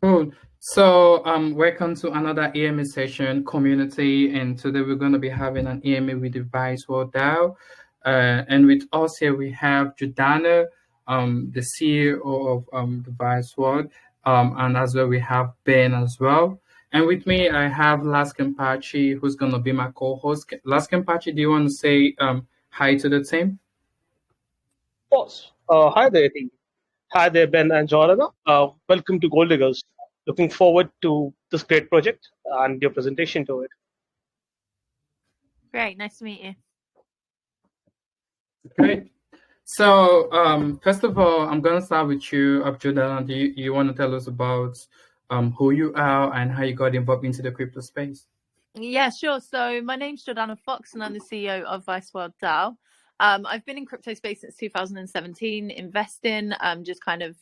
Cool. So, welcome to another AMA session, community, and today we're going to be having an AMA with the VICEWRLD DAO. And with us here, we have Jordana, the CEO of the VICEWRLD, and as well we have Ben as well. And with me, I have Laskin Pachi, who's going to be my co-host. Laskin Pachi, do you want to say hi to the team? Course. Hi there, team. Hi there, Ben and Jordan. Welcome to GOLDDIGGERS. Looking forward to this great project and your presentation to it. Great, nice to meet you. Great. So, first of all, I'm gonna start with you, Abdullah. Do you want to tell us about who you are and how you got involved into the crypto space? Yeah, sure. So my name's Jordana Fox and I'm the CEO of VICEWRLD DAO. I've been in crypto space since 2017, investing, just kind of,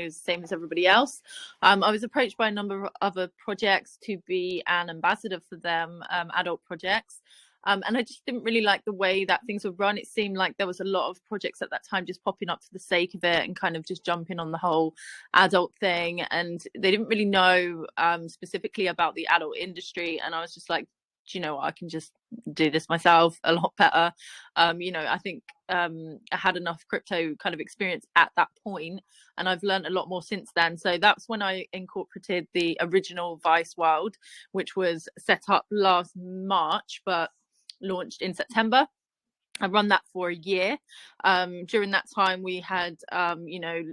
same as everybody else. I was approached by a number of other projects to be an ambassador for them, adult projects. And I just didn't really like the way that things were run. It seemed like there was a lot of projects at that time just popping up for the sake of it and kind of just jumping on the whole adult thing. And they didn't really know specifically about the adult industry. And I was just like, do you know what? I can just do this myself a lot better. I think I had enough crypto kind of experience at that point, and I've learned a lot more since then. So that's when I incorporated the original VICEWRLD, which was set up last March, but launched in September. I run that for a year. During that time, we had,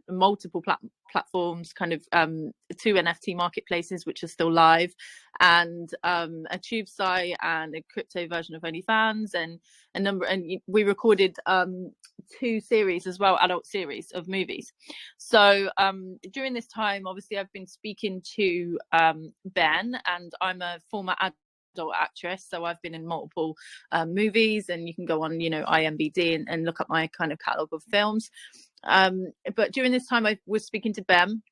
multiple platforms, kind of 2 NFT marketplaces, which are still live, and a tube site and a crypto version of OnlyFans, and a number. And we recorded 2 series as well, adult series of movies. So during this time, obviously, I've been speaking to Ben, and I'm a former adult actress, so I've been in multiple movies, and you can go on IMDb and look up my kind of catalog of films. But during this time I was speaking to Ben,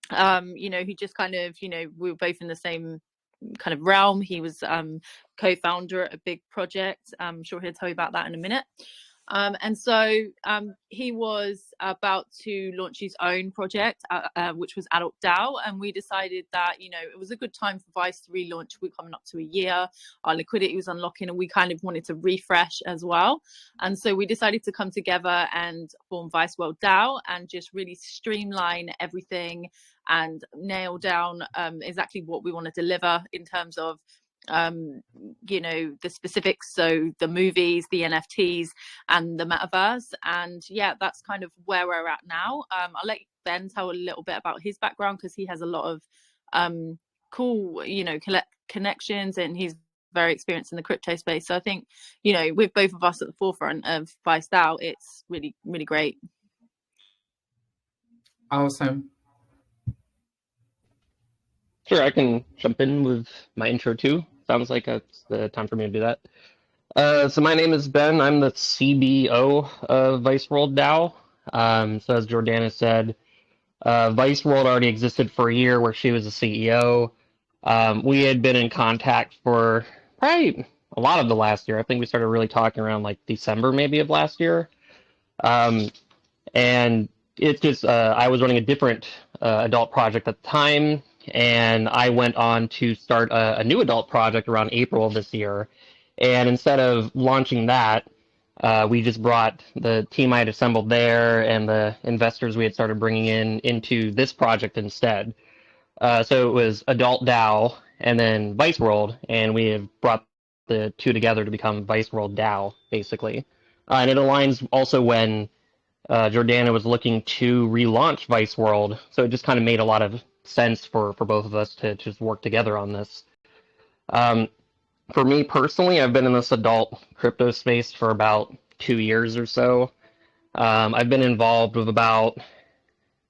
who just kind of, we were both in the same kind of realm. He was co-founder at a big project. I'm sure he'll tell you about that in a minute. And so he was about to launch his own project, which was Adult DAO. And we decided that, it was a good time for Vice to relaunch. We're coming up to a year. Our liquidity was unlocking and we kind of wanted to refresh as well. And so we decided to come together and form VICEWRLD DAO and just really streamline everything and nail down exactly what we want to deliver in terms of the specifics, so the movies, the NFTs, and the metaverse. And yeah, that's kind of where we're at now. I'll let Ben tell a little bit about his background, because he has a lot of cool connections, and he's very experienced in the crypto space. So I think with both of us at the forefront of Vice DAO, it's really, really great. Awesome. Sure, I can jump in with my intro too. Sounds like it's the time for me to do that. So my name is Ben. I'm the CBO of VICEWRLD DAO. So as Jordana said, VICEWRLD already existed for a year where she was the CEO. We had been in contact for probably a lot of the last year. I think we started really talking around like December maybe of last year. And it's just, I was running a different adult project at the time, and I went on to start a new adult project around April of this year. And instead of launching that, we just brought the team I had assembled there and the investors we had started bringing in into this project instead. So it was Adult DAO and then VICEWRLD, and we have brought the two together to become VICEWRLD DAO, basically. And it aligns also when Jordana was looking to relaunch VICEWRLD, so it just kind of made a lot of sense for both of us to just work together on this. For me personally, I've been in this adult crypto space for about 2 years or so. I've been involved with about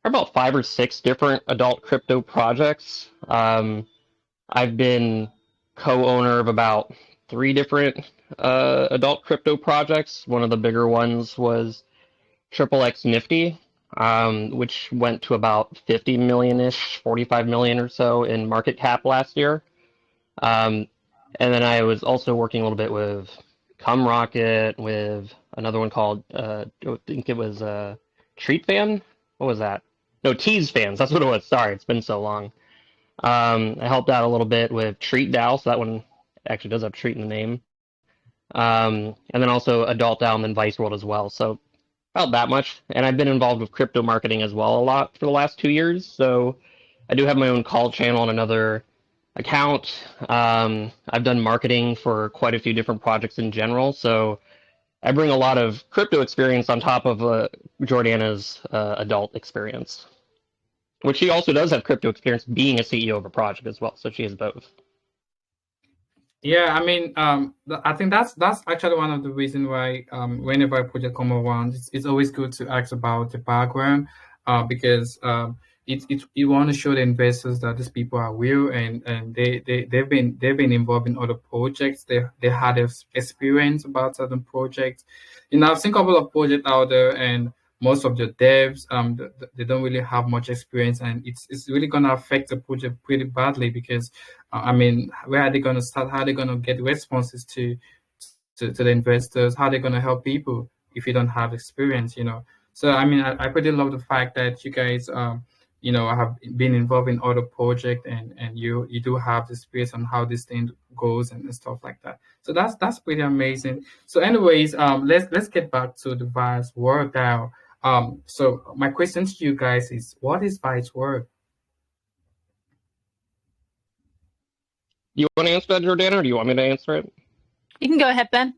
5 or 6 different adult crypto projects. I've been co-owner of about 3 different adult crypto projects. One of the bigger ones was XXX Nifty, which went to about 50 million-ish, 45 million or so in market cap last year. And then I was also working a little bit with Cum Rocket, with another one called, I think it was Treat Fan? What was that? No, Tease Fans, that's what it was. Sorry, it's been so long. I helped out a little bit with Treat DAO, so that one actually does have Treat in the name. And then also Adult DAO and then VICEWRLD as well. So about that much. And I've been involved with crypto marketing as well a lot for the last 2 years. So I do have my own call channel on another account. I've done marketing for quite a few different projects in general. So I bring a lot of crypto experience on top of Jordana's adult experience, which she also does have crypto experience being a CEO of a project as well. So she has both. Yeah, I mean, I think that's actually one of the reasons why whenever a project come around, it's always good to ask about the background, because you want to show the investors that these people are real and they've been involved in other projects. They had experience about certain projects. I've seen a couple of projects out there, and most of the devs they don't really have much experience, and it's really gonna affect the project pretty badly because. I mean, where are they going to start? How are they going to get responses to the investors? How are they going to help people if you don't have experience? So, I mean, I pretty love the fact that you guys, have been involved in other projects and you do have the experience on how this thing goes and stuff like that. So that's pretty amazing. So, anyways, let's get back to the VICEWRLD DAO. So my question to you guys is, what is VICEWRLD? Do you want to answer that, Jordana, or do you want me to answer it? You can go ahead, Ben.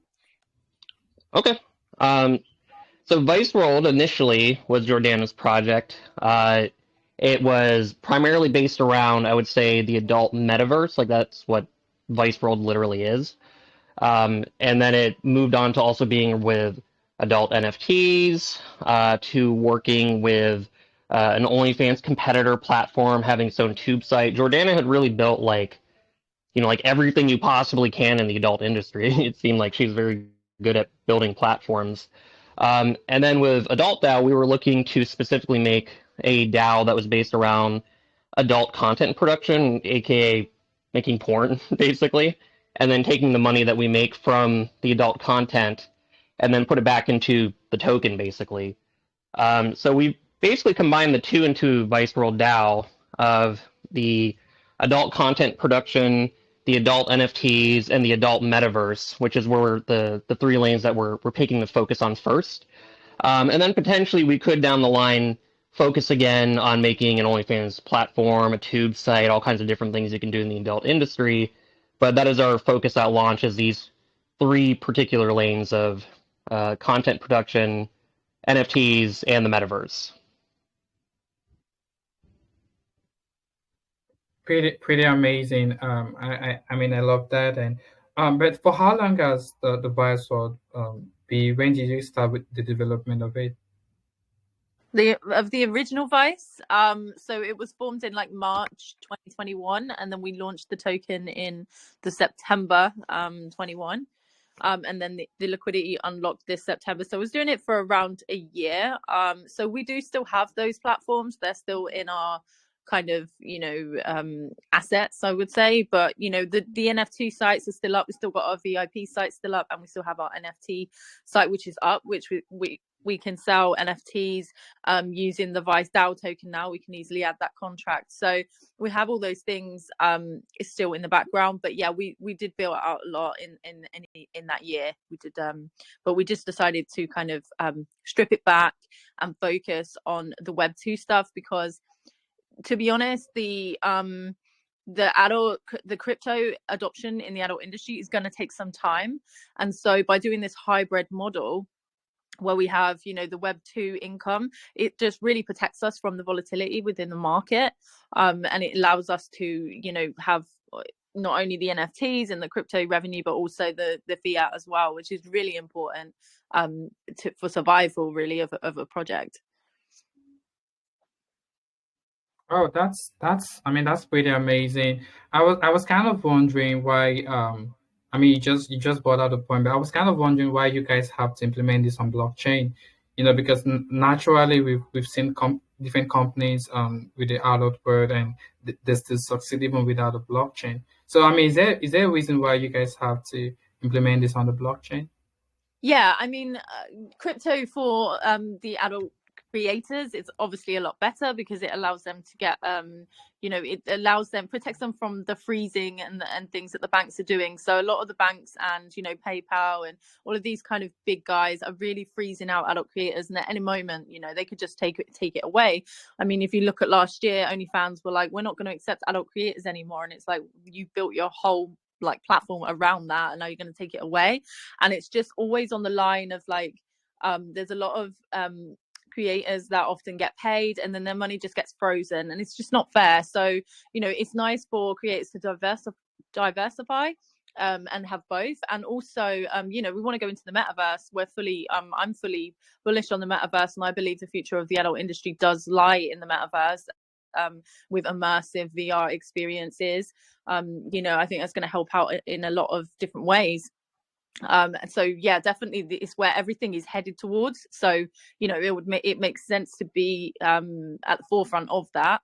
Okay. So VICEWRLD initially was Jordana's project. It was primarily based around, I would say, the adult metaverse. Like that's what VICEWRLD literally is. And then it moved on to also being with adult NFTs, to working with an OnlyFans competitor platform, having its own tube site. Jordana had really built like everything you possibly can in the adult industry. It seemed like she's very good at building platforms. And then with Adult DAO, we were looking to specifically make a DAO that was based around adult content production, aka making porn, basically, and then taking the money that we make from the adult content and then put it back into the token, basically. So we basically combined the two into VICEWRLD DAO of the adult content production, the adult NFTs, and the adult metaverse, which is where the three lanes that we're picking to focus on first. And then potentially we could down the line focus again on making an OnlyFans platform, a tube site, all kinds of different things you can do in the adult industry. But that is our focus at launch, is these three particular lanes of content production, NFTs, and the metaverse. Pretty amazing. I mean, I love that. And but for how long has the VICEWRLD be? When did you start with the development of it? The original Vice. So it was formed in like March 2021, and then we launched the token in the September 21. And then the liquidity unlocked this September. So I was doing it for around a year. So we do still have those platforms. They're still in our kind of assets, I would say, but the NFT sites are still up. We still got our VIP site still up, and we still have our NFT site which is up, which we can sell NFTs using the Vice DAO token. Now we can easily add that contract, so we have all those things is still in the background. But yeah, we did build out a lot in that year. We did, but we just decided to kind of strip it back and focus on the Web2 stuff, because to be honest, the crypto adoption in the adult industry is going to take some time. And so by doing this hybrid model where we have the Web2 income, it just really protects us from the volatility within the market, and it allows us to have not only the NFTs and the crypto revenue, but also the fiat as well, which is really important for survival really of a project. Oh, that's pretty amazing. I was kind of wondering why. I mean, you just brought out the point, but I was kind of wondering why you guys have to implement this on blockchain. Because naturally we've seen different companies with the adult world, and they still succeed even without a blockchain. So I mean, is there a reason why you guys have to implement this on the blockchain? Yeah, I mean, crypto for the adult creators, it's obviously a lot better because it allows them to get it allows them, protects them from the freezing and things that the banks are doing. So a lot of the banks and PayPal and all of these kind of big guys are really freezing out adult creators, and at any moment they could just take it away. I mean, if you look at last year, OnlyFans were like, we're not going to accept adult creators anymore, and it's like, you built your whole platform around that, and now you're going to take it away. And it's just always on the line of there's a lot of creators that often get paid and then their money just gets frozen, and it's just not fair. So it's nice for creators to diversify and have both. And also we want to go into the metaverse. I'm fully bullish on the metaverse, and I believe the future of the adult industry does lie in the metaverse, with immersive VR experiences. I think that's going to help out in a lot of different ways. So yeah, definitely it's where everything is headed towards. So it makes sense to be at the forefront of that.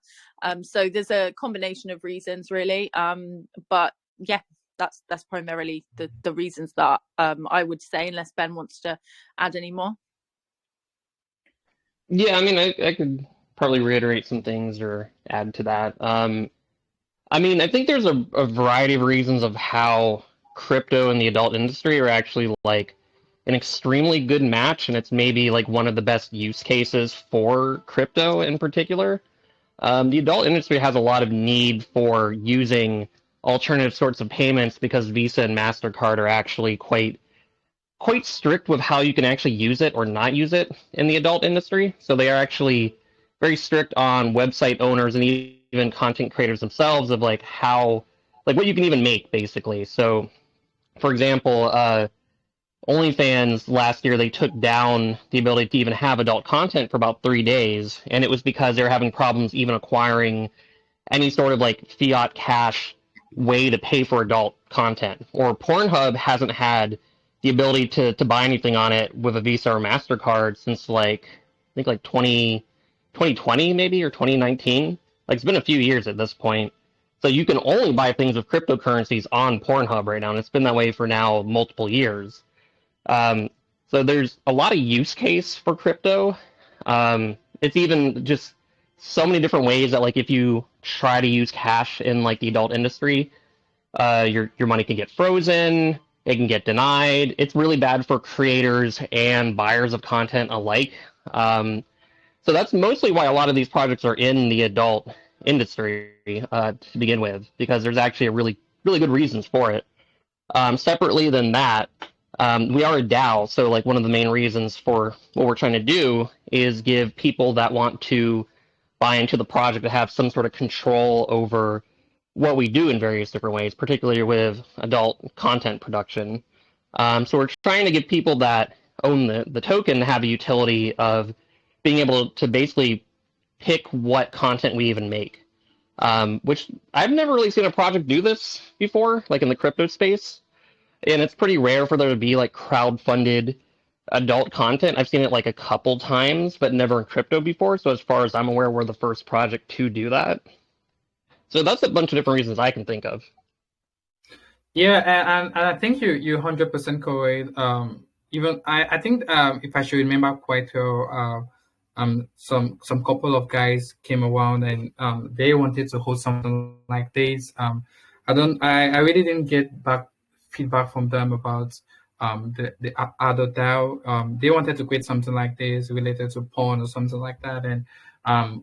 So there's a combination of reasons, really, but yeah, that's primarily the reasons that I would say, unless Ben wants to add any more. Yeah, I mean, I could probably reiterate some things or add to that. I mean, I think there's a variety of reasons of how crypto and the adult industry are actually an extremely good match, and it's maybe one of the best use cases for crypto in particular. The adult industry has a lot of need for using alternative sorts of payments because Visa and MasterCard are actually quite strict with how you can actually use it or not use it in the adult industry. So they are actually very strict on website owners and even content creators themselves of how what you can even make, basically. So for example, OnlyFans last year, they took down the ability to even have adult content for about 3 days, and it was because they were having problems even acquiring any sort of fiat cash way to pay for adult content. Or Pornhub hasn't had the ability to buy anything on it with a Visa or MasterCard since I think 2020 maybe, or 2019. It's been a few years at this point. So you can only buy things with cryptocurrencies on Pornhub right now, and it's been that way for now multiple years. So there's a lot of use case for crypto. It's even just so many different ways that if you try to use cash in the adult industry, your money can get frozen, it can get denied. It's really bad for creators and buyers of content alike. So that's mostly why a lot of these projects are in the adult industry to begin with, because there's actually a really good reasons for it. Separately than that, we are a DAO, so one of the main reasons for what we're trying to do is give people that want to buy into the project to have some sort of control over what we do in various different ways, particularly with adult content production. So we're trying to give people that own the token to have a utility of being able to basically pick what content we even make, which I've never really seen a project do this before, in the crypto space. And it's pretty rare for there to be crowd-funded adult content. I've seen it a couple times, but never in crypto before. So as far as I'm aware, we're the first project to do that. So that's a bunch of different reasons I can think of. Yeah, and I think you're 100% correct. Even I think if I should remember quite well, some couple of guys came around and they wanted to hold something like this. I really didn't get feedback from them about the adult DAO. They wanted to create something like this related to porn or something like that, and I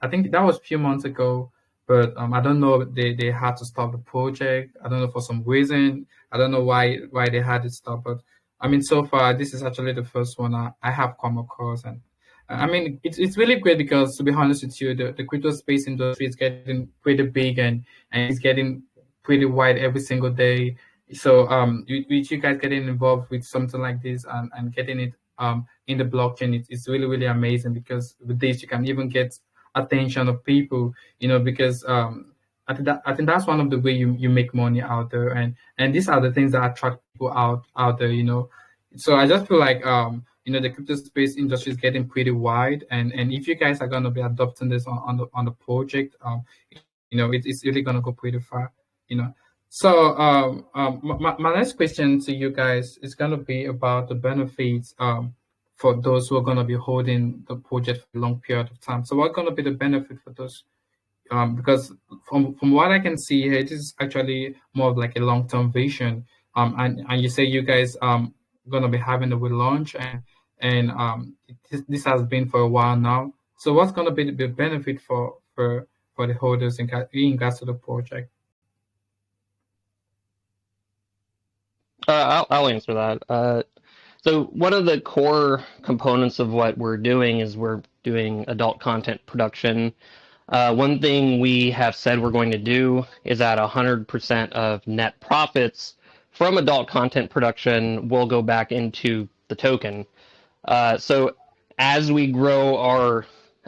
think that was a few months ago. But I don't know, they had to stop the project. I don't know, for some reason. I don't know why they had to stop. But I mean, so far, this is actually the first one I have come across. And I mean, it's really great because, to be honest with you, the crypto space industry is getting pretty big and it's getting pretty wide every single day. So with you guys getting involved with something like this and getting it in the blockchain, it's really, really amazing, because with this, you can even get attention of people, because I think that's one of the way you make money out there, and these are the things that attract people out there, So I just feel like the crypto space industry is getting pretty wide, and if you guys are gonna be adopting this on the project, it's really gonna go pretty far, So my next question to you guys is gonna be about the benefits for those who are going to be holding the project for a long period of time. So what's going to be the benefit for those? Because from what I can see here, this is actually more of like a long-term vision. And you say you guys going to be having a relaunch, and this has been for a while now. So what's going to be the benefit for the holders in regards to the project? I'll answer that. So one of the core components of what we're doing is we're doing adult content production. One thing we have said we're going to do is that 100% of net profits from adult content production will go back into the token. So as we grow our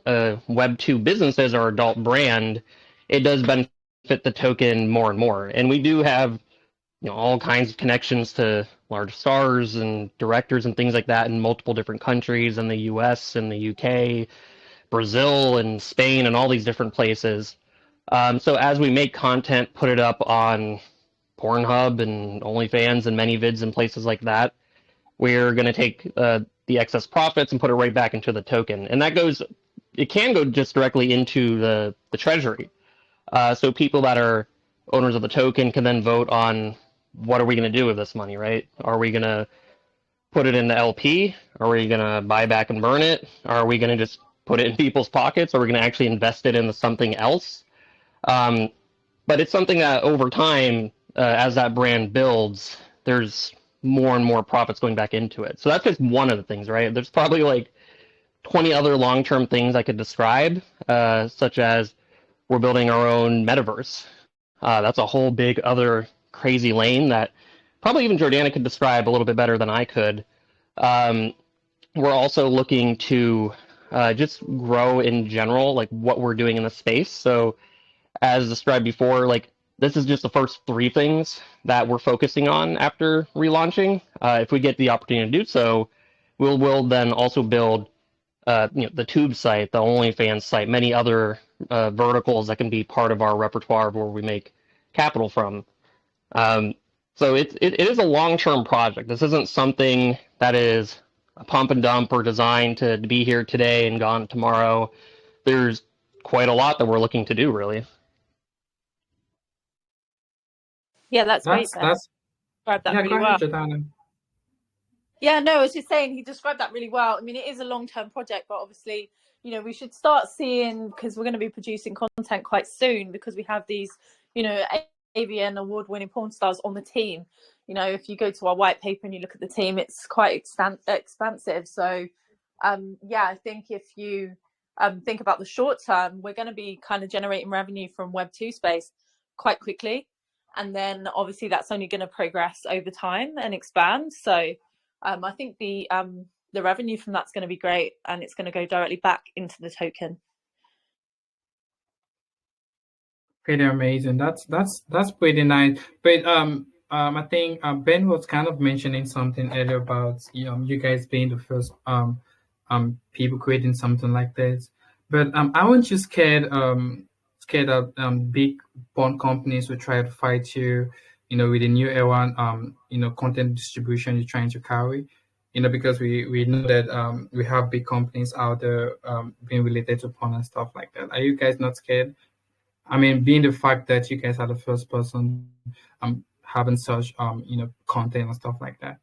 Web2 businesses, our adult brand, it does benefit the token more and more. And we do have all kinds of connections to large stars and directors and things like that in multiple different countries, in the US and the UK, Brazil and Spain and all these different places. So as we make content, put it up on Pornhub and OnlyFans and ManyVids and places like that, we're going to take the excess profits and put it right back into the token. And that goes, it can go just directly into the treasury. So people that are owners of the token can then vote on what are we going to do with this money, right? Are we going to put it in the LP? Are we going to buy back and burn it? Are we going to just put it in people's pockets? Or are we going to actually invest it into something else? But it's something that over time, as that brand builds, there's more and more profits going back into it. So that's just one of the things, right? There's probably like 20 other long-term things I could describe, such as we're building our own metaverse. That's a whole big other crazy lane that probably even Jordana could describe a little bit better than I could. We're also looking to just grow in general, like what we're doing in the space. So as described before, like this is just the first 3 things that we're focusing on after relaunching. If we get the opportunity to do so, we'll then also build the Tube site, the OnlyFans site, many other verticals that can be part of our repertoire where we make capital from. So it is a long-term project. This isn't something that is a pump and dump or designed to be here today and gone tomorrow. There's quite a lot that we're looking to do, really. Yeah, that's great. That's Described that yeah, really go well. ahead, Jordana. Yeah, no, I was just saying he described that really well. I mean, it is a long-term project, but obviously, we should start seeing, because we're going to be producing content quite soon, because we have these, AVN award-winning porn stars on the team. If you go to our white paper and you look at the team, it's quite expansive. So, I think if you think about the short term, we're going to be kind of generating revenue from Web2 space quite quickly. And then obviously that's only going to progress over time and expand. So I think the revenue from that's going to be great, and it's going to go directly back into the token. Pretty amazing. That's pretty nice. But I think Ben was kind of mentioning something earlier about you guys being the first people creating something like this. But I wasn't you scared that big porn companies will try to fight you, with the new era, content distribution you're trying to carry, because we know that we have big companies out there being related to porn and stuff like that. Are you guys not scared? I mean, being the fact that you guys are the first person having such content and stuff like that.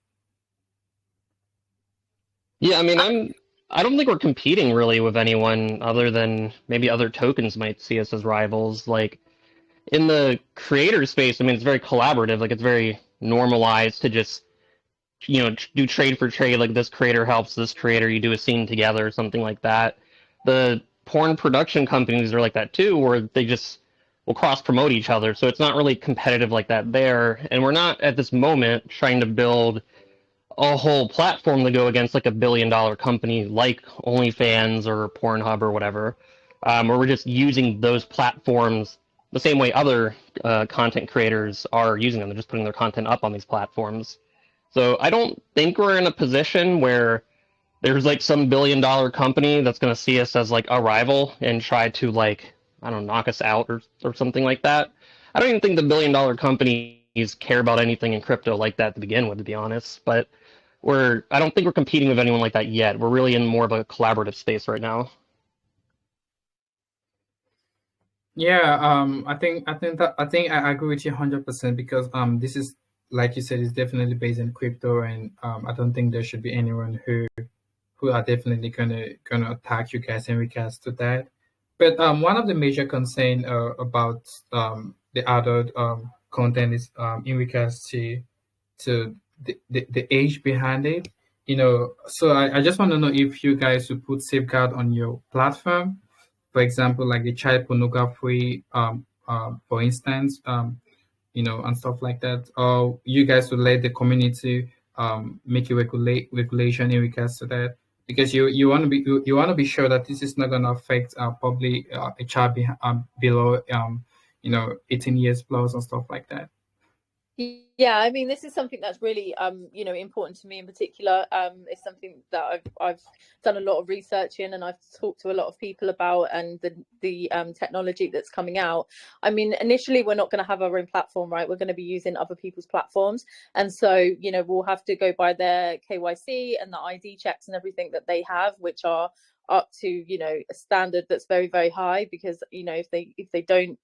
Yeah, I mean, I don't think we're competing really with anyone other than maybe other tokens might see us as rivals. Like in the creator space, I mean, it's very collaborative. Like it's very normalized to just do trade for trade. Like this creator helps this creator, you do a scene together or something like that. The porn production companies are like that too, where they just will cross promote each other. So it's not really competitive like that there. And we're not at this moment trying to build a whole platform to go against like $1 billion company like OnlyFans or Pornhub or whatever, where we're just using those platforms the same way other content creators are using them. They're just putting their content up on these platforms. So I don't think we're in a position where there's like some $1 billion company that's going to see us as like a rival and try to like, I don't know, knock us out or something like that. I don't even think the $1 billion companies care about anything in crypto like that to begin with, to be honest. But I don't think we're competing with anyone like that yet. We're really in more of a collaborative space right now. Yeah, I think I agree with you 100% because this is, like you said, is definitely based in crypto, and I don't think there should be anyone who are definitely gonna attack you guys in regards to that. But one of the major concern about the adult content is in regards to the age behind it. You know, so I just want to know if you guys would put safeguard on your platform, for example, like the child pornography, for instance, you know, and stuff like that. Or you guys will let the community make a regulation in regards to that, because you want to be you want to be sure that this is not going to affect probably a child below you know 18 years plus and stuff like that. Yeah, I mean, this is something that's really, you know, important to me in particular. It's something that I've done a lot of research in, and I've talked to a lot of people about, and the technology that's coming out. I mean, initially, we're not going to have our own platform, right? We're going to be using other people's platforms, and so, you know, we'll have to go by their KYC and the ID checks and everything that they have, which are up to, you know, a standard that's very, very high. Because, you know, if they don't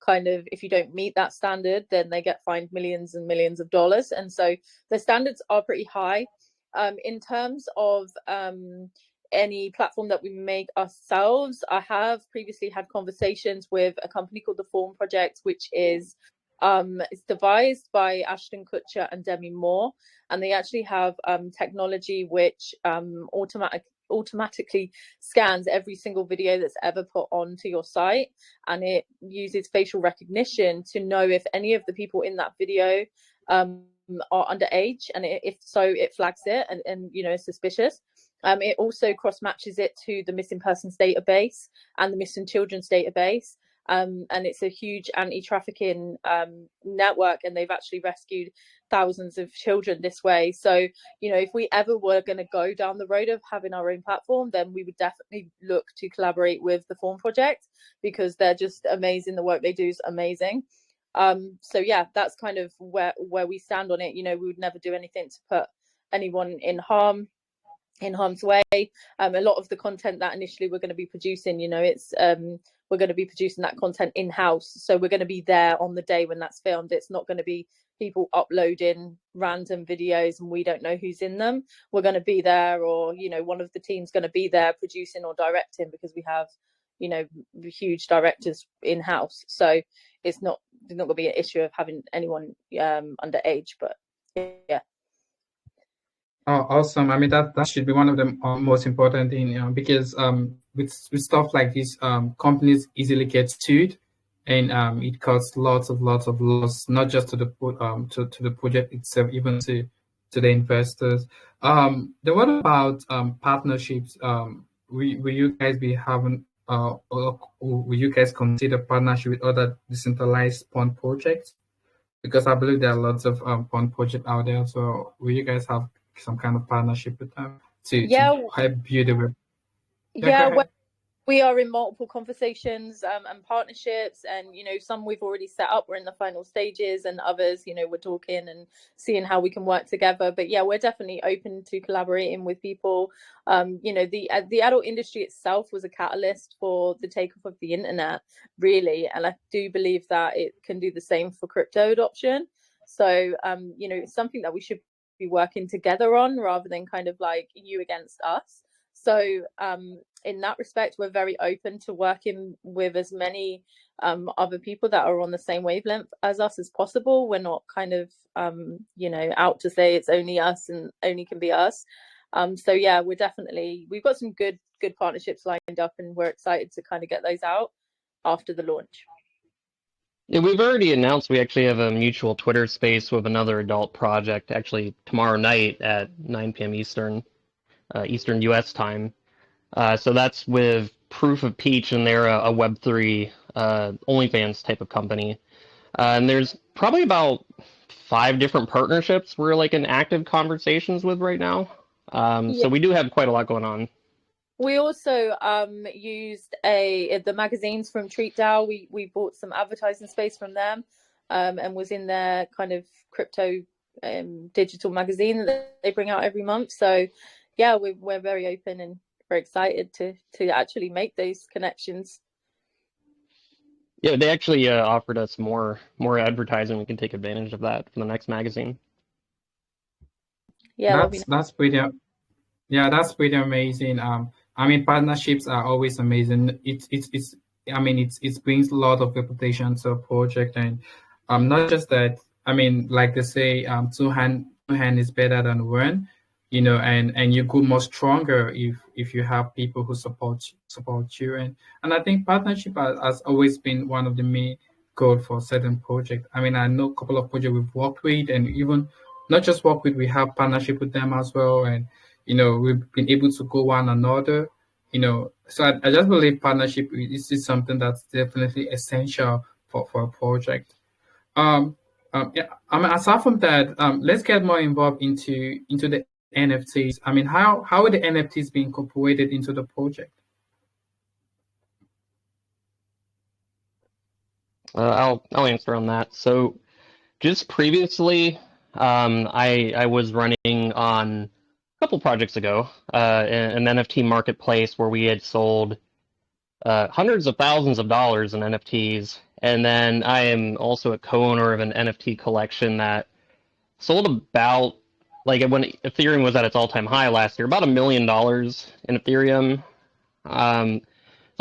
if you don't meet that standard, then they get fined millions and millions of dollars. And so the standards are pretty high. In terms of any platform that we make ourselves, I have previously had conversations with a company called the Form Project, which is it's devised by Ashton Kutcher and Demi Moore, and they actually have technology which automatically scans every single video that's ever put onto your site, and it uses facial recognition to know if any of the people in that video are underage, and if so, it flags it and you know, is suspicious. It also cross matches it to the missing persons database and the missing children's database. And it's a huge anti-trafficking network, and they've actually rescued thousands of children this way. So, you know, if we ever were going to go down the road of having our own platform, then we would definitely look to collaborate with the Form Project, because they're just amazing. The work they do is amazing. So yeah, that's kind of where we stand on it. You know, we would never do anything to put anyone in harm's way. A lot of the content that initially we're going to be producing, you know, it's we're going to be producing that content in-house, so we're going to be there on the day when that's filmed. It's not going to be people uploading random videos and we don't know who's in them. We're going to be there, or, you know, one of the team's going to be there producing or directing, because we have, you know, huge directors in-house. So it's not going to be an issue of having anyone underage. But yeah. Oh, awesome. I mean, that should be one of the most important thing, you know, because with stuff like this, companies easily get sued, and it causes lots of loss, not just to the to the project itself, even to the investors. Then what about partnerships? Will you guys be having or will you guys consider partnership with other decentralized pawn projects? Because I believe there are lots of pawn projects out there. So will you guys have some kind of partnership with them to help build the web? Yeah, well, we are in multiple conversations and partnerships, and, you know, some we've already set up, we're in the final stages, and others, you know, we're talking and seeing how we can work together. But yeah, we're definitely open to collaborating with people. You know, the adult industry itself was a catalyst for the takeoff of the internet, really, and I do believe that it can do the same for crypto adoption. So you know, it's something that we should be working together on, rather than kind of like you against us. So in that respect, we're very open to working with as many other people that are on the same wavelength as us as possible. We're not kind of you know, out to say it's only us and only can be us. So yeah, we've got some good partnerships lined up, and we're excited to kind of get those out after the launch. Yeah, we've already announced we actually have a mutual Twitter space with another adult project actually tomorrow night at 9 p.m. Eastern US time. So that's with Proof of Peach, and they're a Web3 OnlyFans type of company. And there's probably about 5 different partnerships we're like in active conversations with right now. So we do have quite a lot going on. We also used the magazines from TreatDAO. We bought some advertising space from them, and was in their kind of crypto digital magazine that they bring out every month. So yeah, we're very open and very excited to actually make those connections. Yeah, they actually offered us more advertising. We can take advantage of that for the next magazine. Yeah, that's pretty. Yeah, that's pretty amazing. I mean, partnerships are always amazing. It's I mean, it brings a lot of reputation to a project, and not just that. I mean, like they say, two hand is better than one, you know, and you go more stronger if you have people who support you, and I think partnership has always been one of the main goal for certain projects. I mean, I know a couple of projects we've worked with, and even not just work with, we have partnership with them as well, and you know, we've been able to go one another, you know. So I just believe partnership is something that's definitely essential for a project. Yeah, I mean, aside from that, let's get more involved into the NFTs. I mean, how are the NFTs being incorporated into the project? I'll answer on that. So just previously, I was running on a couple projects ago, an NFT marketplace where we had sold hundreds of thousands of dollars in NFTs. And then I am also a co-owner of an NFT collection that sold about, like when Ethereum was at its all-time high last year, about $1 million in Ethereum. So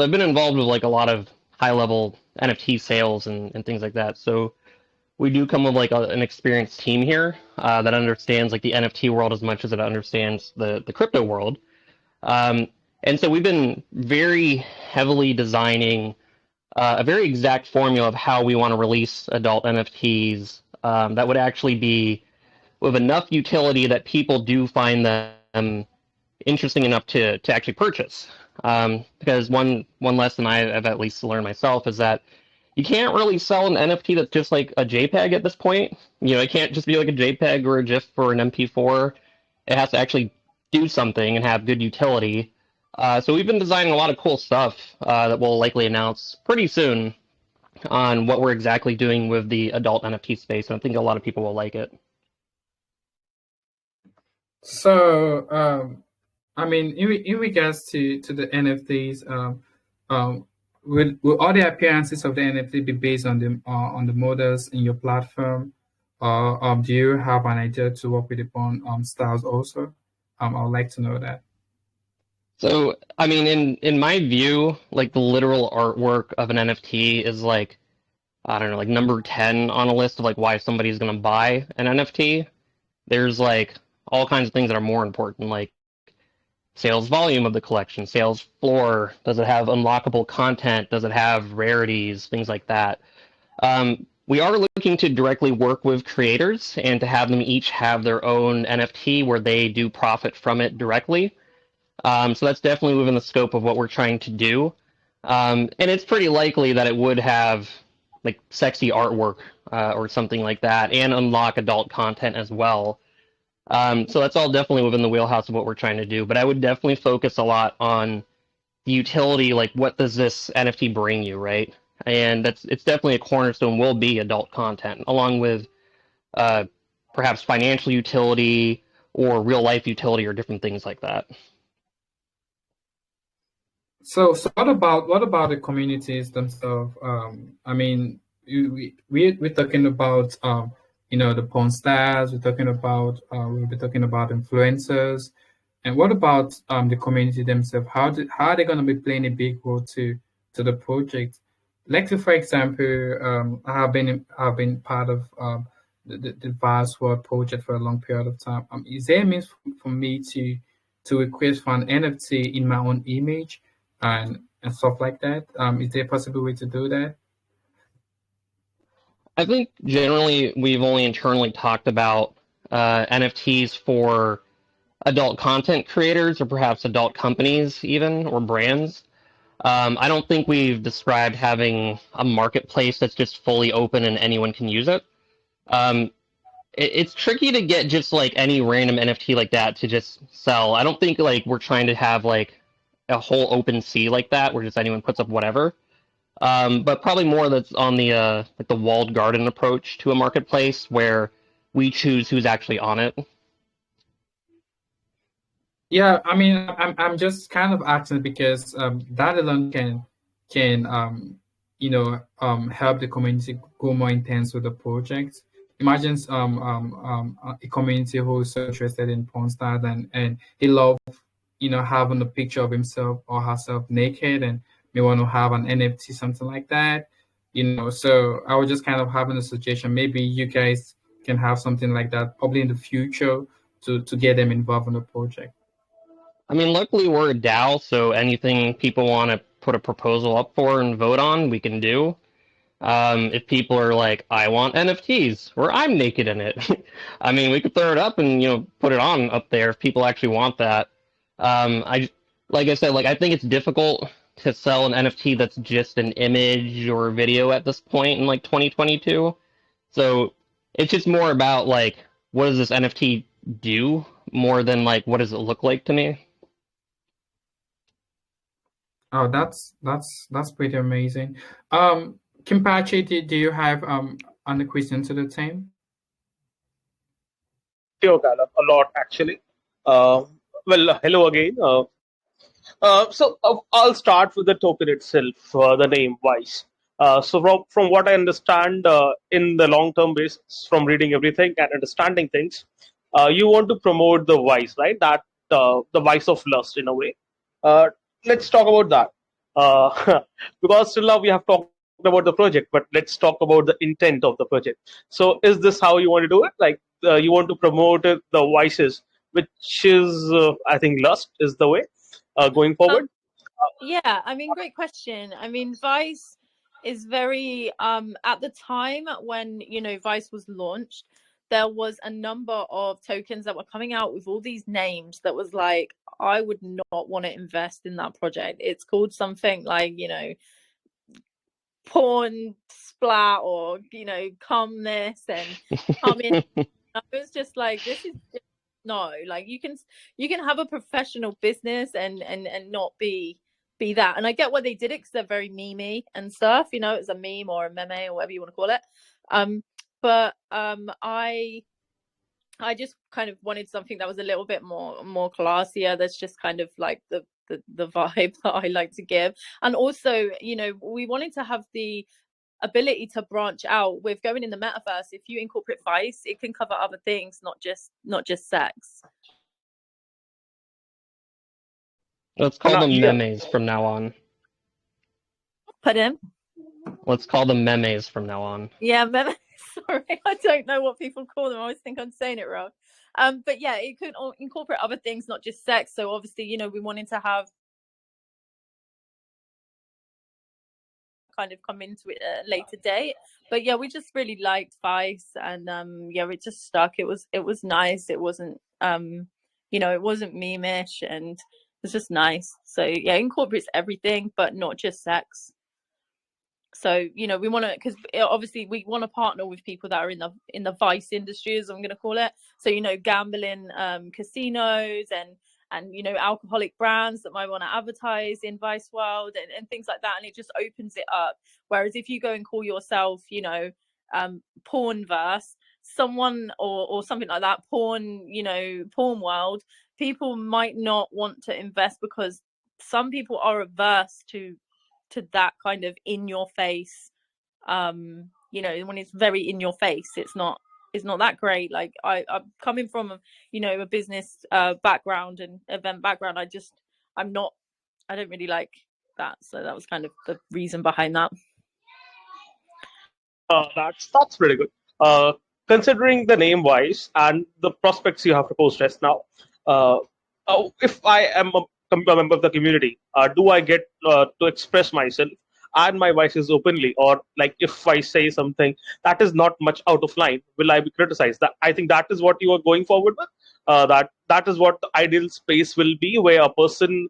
I've been involved with like a lot of high-level NFT sales and things like that. So we do come with like an experienced team here that understands like the NFT world as much as it understands the crypto world. And so we've been very heavily designing a very exact formula of how we want to release adult NFTs that would actually be with enough utility that people do find them interesting enough to actually purchase. Because one lesson I've at least learned myself is that you can't really sell an NFT that's just like a JPEG at this point. You know, it can't just be like a JPEG or a GIF or an MP4. It has to actually do something and have good utility. So we've been designing a lot of cool stuff that we'll likely announce pretty soon on what we're exactly doing with the adult NFT space, and I think a lot of people will like it. So, I mean, in regards to the NFTs, will all the appearances of the NFT be based on the models in your platform, or do you have an idea to work with upon styles also? I would like to know that. So, I mean, in my view, like the literal artwork of an NFT is like, I don't know, like number 10 on a list of like why somebody's gonna buy an NFT. There's like all kinds of things that are more important, like sales volume of the collection, sales floor, does it have unlockable content, does it have rarities, things like that. We are looking to directly work with creators and to have them each have their own NFT where they do profit from it directly. So that's definitely within the scope of what we're trying to do. And it's pretty likely that it would have like sexy artwork or something like that and unlock adult content as well. So that's all definitely within the wheelhouse of what we're trying to do. But I would definitely focus a lot on the utility, like what does this NFT bring you, right? And it's definitely a cornerstone will be adult content, along with perhaps financial utility or real life utility or different things like that. So what about the communities themselves? I mean, we're talking about you know, the porn stars. We're talking about we'll be talking about influencers, and what about the community themselves? How are they going to be playing a big role to the project? Like, for example, I've been part of the VICEWRLD project for a long period of time. Is there a means for me to request for an NFT in my own image and stuff like that? Is there a possible way to do that? I think generally we've only internally talked about NFTs for adult content creators or perhaps adult companies even or brands. I don't think we've described having a marketplace that's just fully open and anyone can use it. It's tricky to get just like any random NFT like that to just sell. I don't think like we're trying to have like a whole open sea like that where just anyone puts up whatever. But probably more that's on the like the walled garden approach to a marketplace where we choose who's actually on it. Yeah, I mean, I'm just kind of asking because that alone can help the community go more intense with the project. Imagine a community who is so interested in porn stars and he love having a picture of himself or herself naked and may want to have an NFT, something like that. So I was just kind of having a suggestion. Maybe you guys can have something like that probably in the future to get them involved in the project. I mean, luckily we're a DAO, so anything people want to put a proposal up for and vote on, we can do. If people are like, I want NFTs, where I'm naked in it, I mean, we could throw it up and put it on up there if people actually want that. Like I said, like I think it's difficult to sell an NFT that's just an image or video at this point in like 2022. So it's just more about like, what does this NFT do more than like, what does it look like to me? Oh, that's pretty amazing. Kimpachi, do you have any question to the team? Sure, Caleb, a lot actually. Hello again. I'll start with the token itself, the name Vice. From what I understand, in the long-term basis, from reading everything and understanding things, you want to promote the vice, right? That the vice of lust, in a way. Let's talk about that. Because till now we have talked about the project, but let's talk about the intent of the project. So, is this how you want to do it? Like, you want to promote the vices, which is, I think, lust is the way going forward. Yeah, I mean, great question. I mean, Vice is very at the time when Vice was launched, there was a number of tokens that were coming out with all these names that was like, I would not want to invest in that project. It's called something like porn splat or come this and come in. I was just like, this is no, like you can have a professional business and not be that. And I get why they did it because they're very memey and stuff, it's a meme or a meme or whatever you want to call it. But I just kind of wanted something that was a little bit more classier. That's just kind of like the vibe that I like to give. And also, we wanted to have the ability to branch out with going in the metaverse. If you incorporate Vice, it can cover other things, not just sex. Let's call them memes from now on. Pardon? Let's call them memes from now on. Yeah, memes. Sorry, I don't know what people call them. I always think I'm saying it wrong. But yeah, it could incorporate other things, not just sex. So obviously, we wanted to have kind of come into it at a later date. But yeah, we just really liked Vice, and yeah, it just stuck. It was nice. It wasn't it wasn't meme-ish, and it was just nice. So yeah, it incorporates everything, but not just sex. So we want to, because obviously we want to partner with people that are in the vice industry, as I'm going to call it. So gambling, casinos, and alcoholic brands that might want to advertise in VICEWRLD and things like that, and it just opens it up. Whereas if you go and call yourself Pornverse, someone or something like that, porn world, people might not want to invest because some people are averse to that kind of in your face, when it's very in your face, it's not that great. Like I'm coming from a business background and event background. I don't really like that. So that was kind of the reason behind that. That's pretty good. Considering the name wise and the prospects you have proposed just now, if I am a member of the community, do I get to express myself and my vices openly, or like if I say something that is not much out of line, will I be criticized? That I think that is what you are going forward with. That is what the ideal space will be, where a person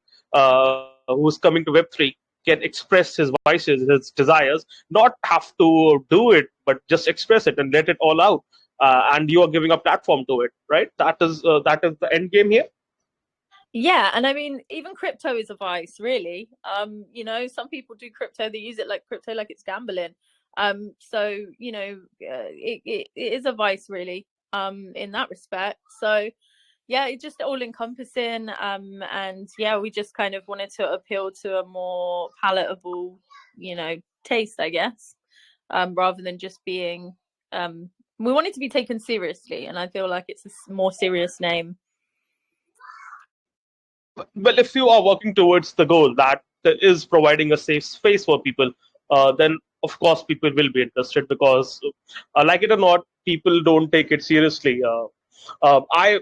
who's coming to Web3 can express his vices, his desires, not have to do it, but just express it and let it all out. And you are giving a platform to it, right? That is the end game here. Yeah, and I mean, even crypto is a vice, really. Some people do crypto; they use it like crypto, like it's gambling. So it is a vice, really. in that respect. So yeah, it's just all encompassing, and yeah, we just kind of wanted to appeal to a more palatable, taste, I guess, rather than just being. We wanted to be taken seriously, and I feel like it's a more serious name. Well, if you are working towards the goal that is providing a safe space for people, then of course people will be interested, because, like it or not, people don't take it seriously. I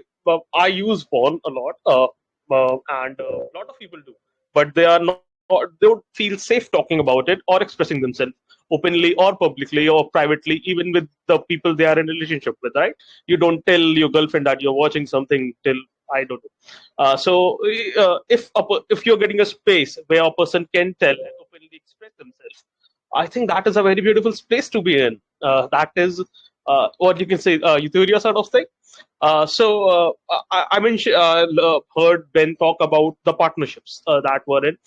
use porn a lot, and a lot of people do, but they are not. They don't feel safe talking about it or expressing themselves openly or publicly or privately, even with the people they are in a relationship with. Right? You don't tell your girlfriend that you're watching something till, I don't know. If you're getting a space where a person can tell and openly express themselves, I think that is a very beautiful space to be in. That is what you can say, euphoria sort of thing. Heard Ben talk about the partnerships that were in.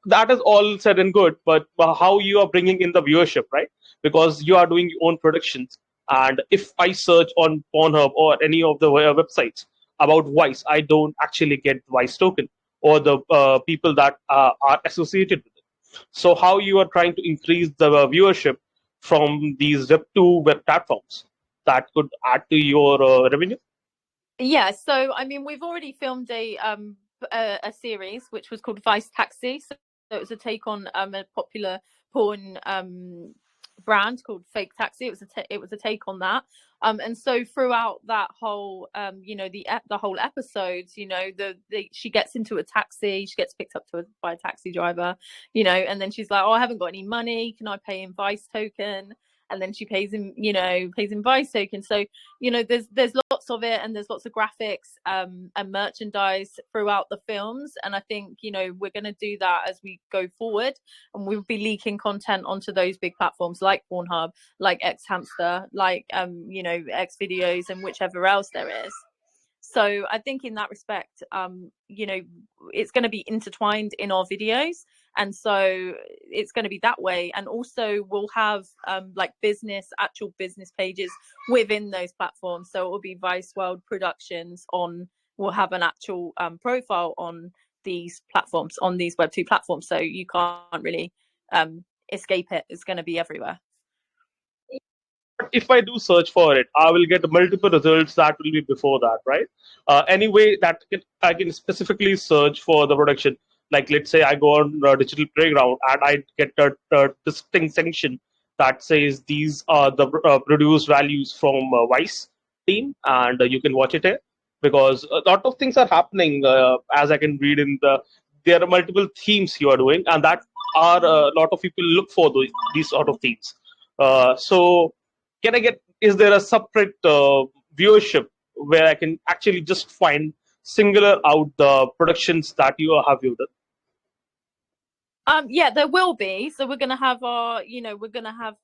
That is all said and good, but how you are bringing in the viewership, right? Because you are doing your own productions. And if I search on Pornhub or any of the websites about Vice, I don't actually get Vice token or the people that are associated with it. So how you are trying to increase the viewership from these Web2 web platforms that could add to your revenue? Yeah, so I mean, we've already filmed a series which was called Vice Taxi. So it was a take on a popular porn brand called Fake Taxi. It was a take on that. And so throughout that whole the whole episodes, she gets into a taxi, she gets picked up by a taxi driver, and then she's like, oh, I haven't got any money, can I pay in Vice token? And then she pays in Vice token. So there's lots of it, and there's lots of graphics and merchandise throughout the films. And I think we're going to do that as we go forward, and we'll be leaking content onto those big platforms like Pornhub, like X Hamster, like X Videos, and whichever else there is. So I think in that respect, it's going to be intertwined in our videos. And so it's going to be that way. And also we'll have actual business pages within those platforms. So it will be VICEWRLD Productions we'll have an actual profile on these platforms, on these Web2 platforms. So you can't really escape it. It's going to be everywhere. If I do search for it, I will get multiple results that will be before that, right? Anyway, I can specifically search for the production. Like, let's say I go on Digital Playground and I get a distinct section that says these are the produced values from Vice team, and you can watch it here, because a lot of things are happening, as I can read there are multiple themes you are doing, and that are a lot of people look for these sort of themes. So is there a separate viewership where I can actually just singular out the productions that you have done? Yeah, there will be. So we're going to have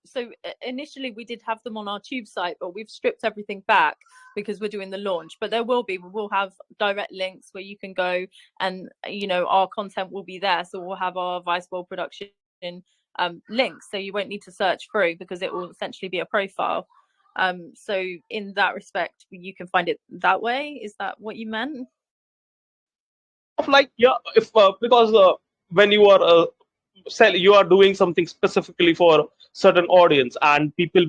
so initially we did have them on our Tube site, but we've stripped everything back because we're doing the launch. But we'll have direct links where you can go, and our content will be there. So we'll have our VICEWRLD production links, so you won't need to search through, because it will essentially be a profile. So in that respect, you can find it that way. Is that what you meant? Like, yeah, because when you are doing something specifically for a certain audience, and people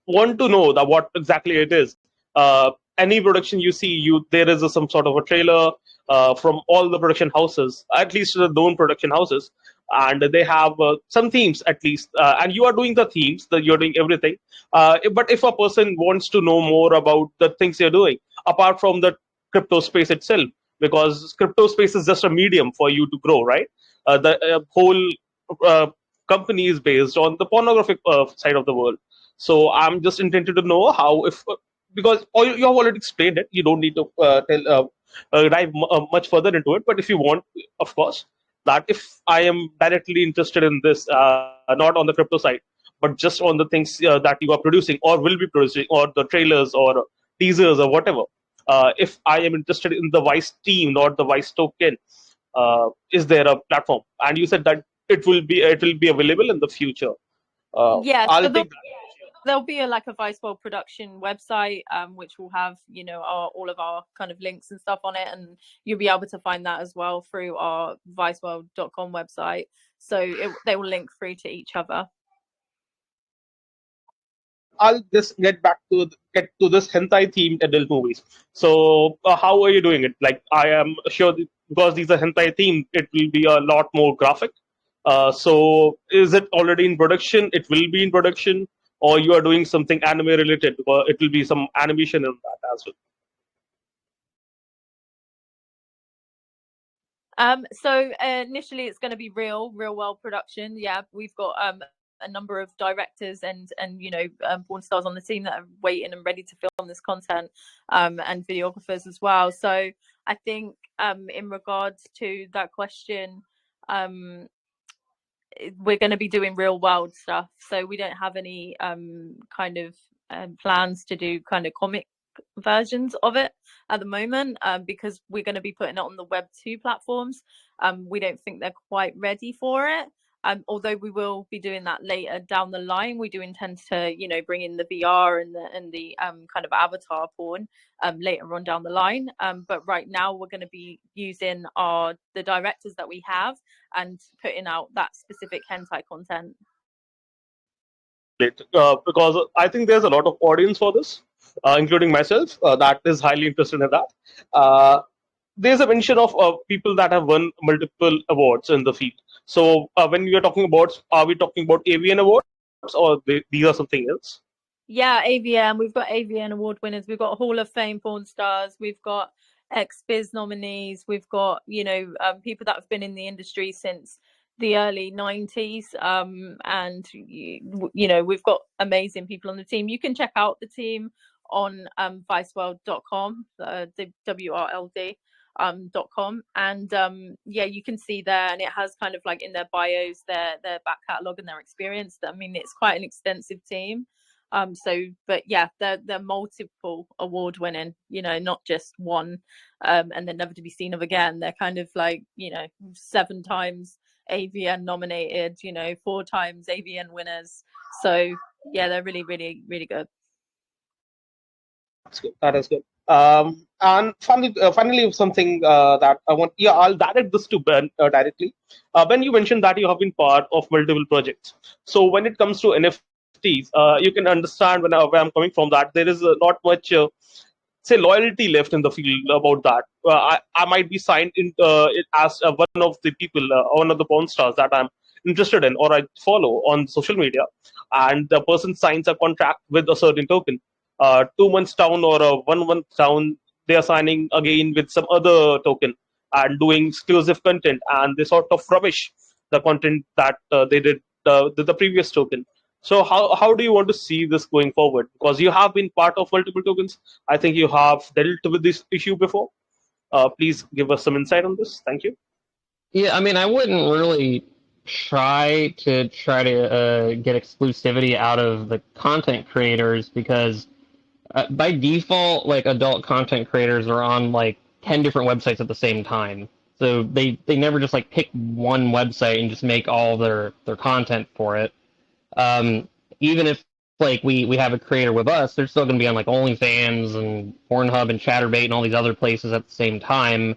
want to know what exactly it is. Any production you see, there is some sort of a trailer from all the production houses, at least the known production houses, and they have some themes at least, and you are doing the themes, you're doing everything. But if a person wants to know more about the things you're doing, apart from the crypto space itself, because crypto space is just a medium for you to grow, right? The whole company is based on the pornographic side of the world. So I'm just intended to know how, because you have already explained it, you don't need to dive much further into it. But if you want, of course, that if I am directly interested in this, not on the crypto side, but just on the things that you are producing or will be producing, or the trailers or teasers or whatever, if I am interested in the Vice team, not the Vice token, is there a platform? And you said that it will be available in the future. Yeah, I'll take that. there'll be a ViceWorld production website, which will have, all of our kind of links and stuff on it, and you'll be able to find that as well through our ViceWorld.com website. So they will link through to each other. I'll just get to this hentai themed adult movies. So how are you doing it? Like, I am sure that because these are hentai themed, it will be a lot more graphic. So is it already in production? It will be in production, or you are doing something anime related, or it will be some animation in that as well? So initially it's going to be real world production. Yeah, we've got a number of directors and porn stars on the team that are waiting and ready to film this content, and videographers as well. So I think in regards to that question, we're going to be doing real world stuff. So we don't have any plans to do kind of comic versions of it at the moment, because we're going to be putting it on the Web 2 platforms. We don't think they're quite ready for it. Although we will be doing that later down the line. We do intend to, bring in the VR and the kind of avatar porn later on down the line. But right now we're going to be using the directors that we have and putting out that specific hentai content. because I think there's a lot of audience for this, including myself, that is highly interested in that. There's a mention of people that have won multiple awards in the field. So when we are talking about, are we talking about AVN awards, or these are something else? Yeah, AVN. We've got AVN award winners. We've got Hall of Fame porn stars. We've got XBiz nominees. We've got, people that have been in the industry since the early 90s. And, we've got amazing people on the team. You can check out the team on ViceWorld.com, the WRLD. .com, and you can see there, and it has kind of in their bios their back catalogue and their experience. I mean, it's quite an extensive team. But yeah, they're multiple award winning, not just one, and they're never to be seen of again. They're kind of 7 times AVN nominated, 4 times AVN winners. So yeah, they're really, really, really good. That's good. That is good. And finally, something that I want, I'll direct this to Ben directly. Ben, you mentioned that you have been part of multiple projects. So when it comes to NFTs, you can understand where I'm coming from, that there is not much, say, loyalty left in the field about that. I might be signed in as one of the people, one of the porn stars that I'm interested in or I follow on social media, and the person signs a contract with a certain token. 2 months down or 1 month down, they are signing again with some other token and doing exclusive content, and they sort of rubbish the content that they did the previous token. So how do you want to see this going forward? Because you have been part of multiple tokens. I think you have dealt with this issue before. Please give us some insight on this. Thank you. Yeah, I mean, I wouldn't really try to get exclusivity out of the content creators, because by default, adult content creators are on 10 different websites at the same time. So they never just pick one website and just make all their content for it. Even if we have a creator with us, they're still going to be on OnlyFans and Pornhub and ChatterBait and all these other places at the same time.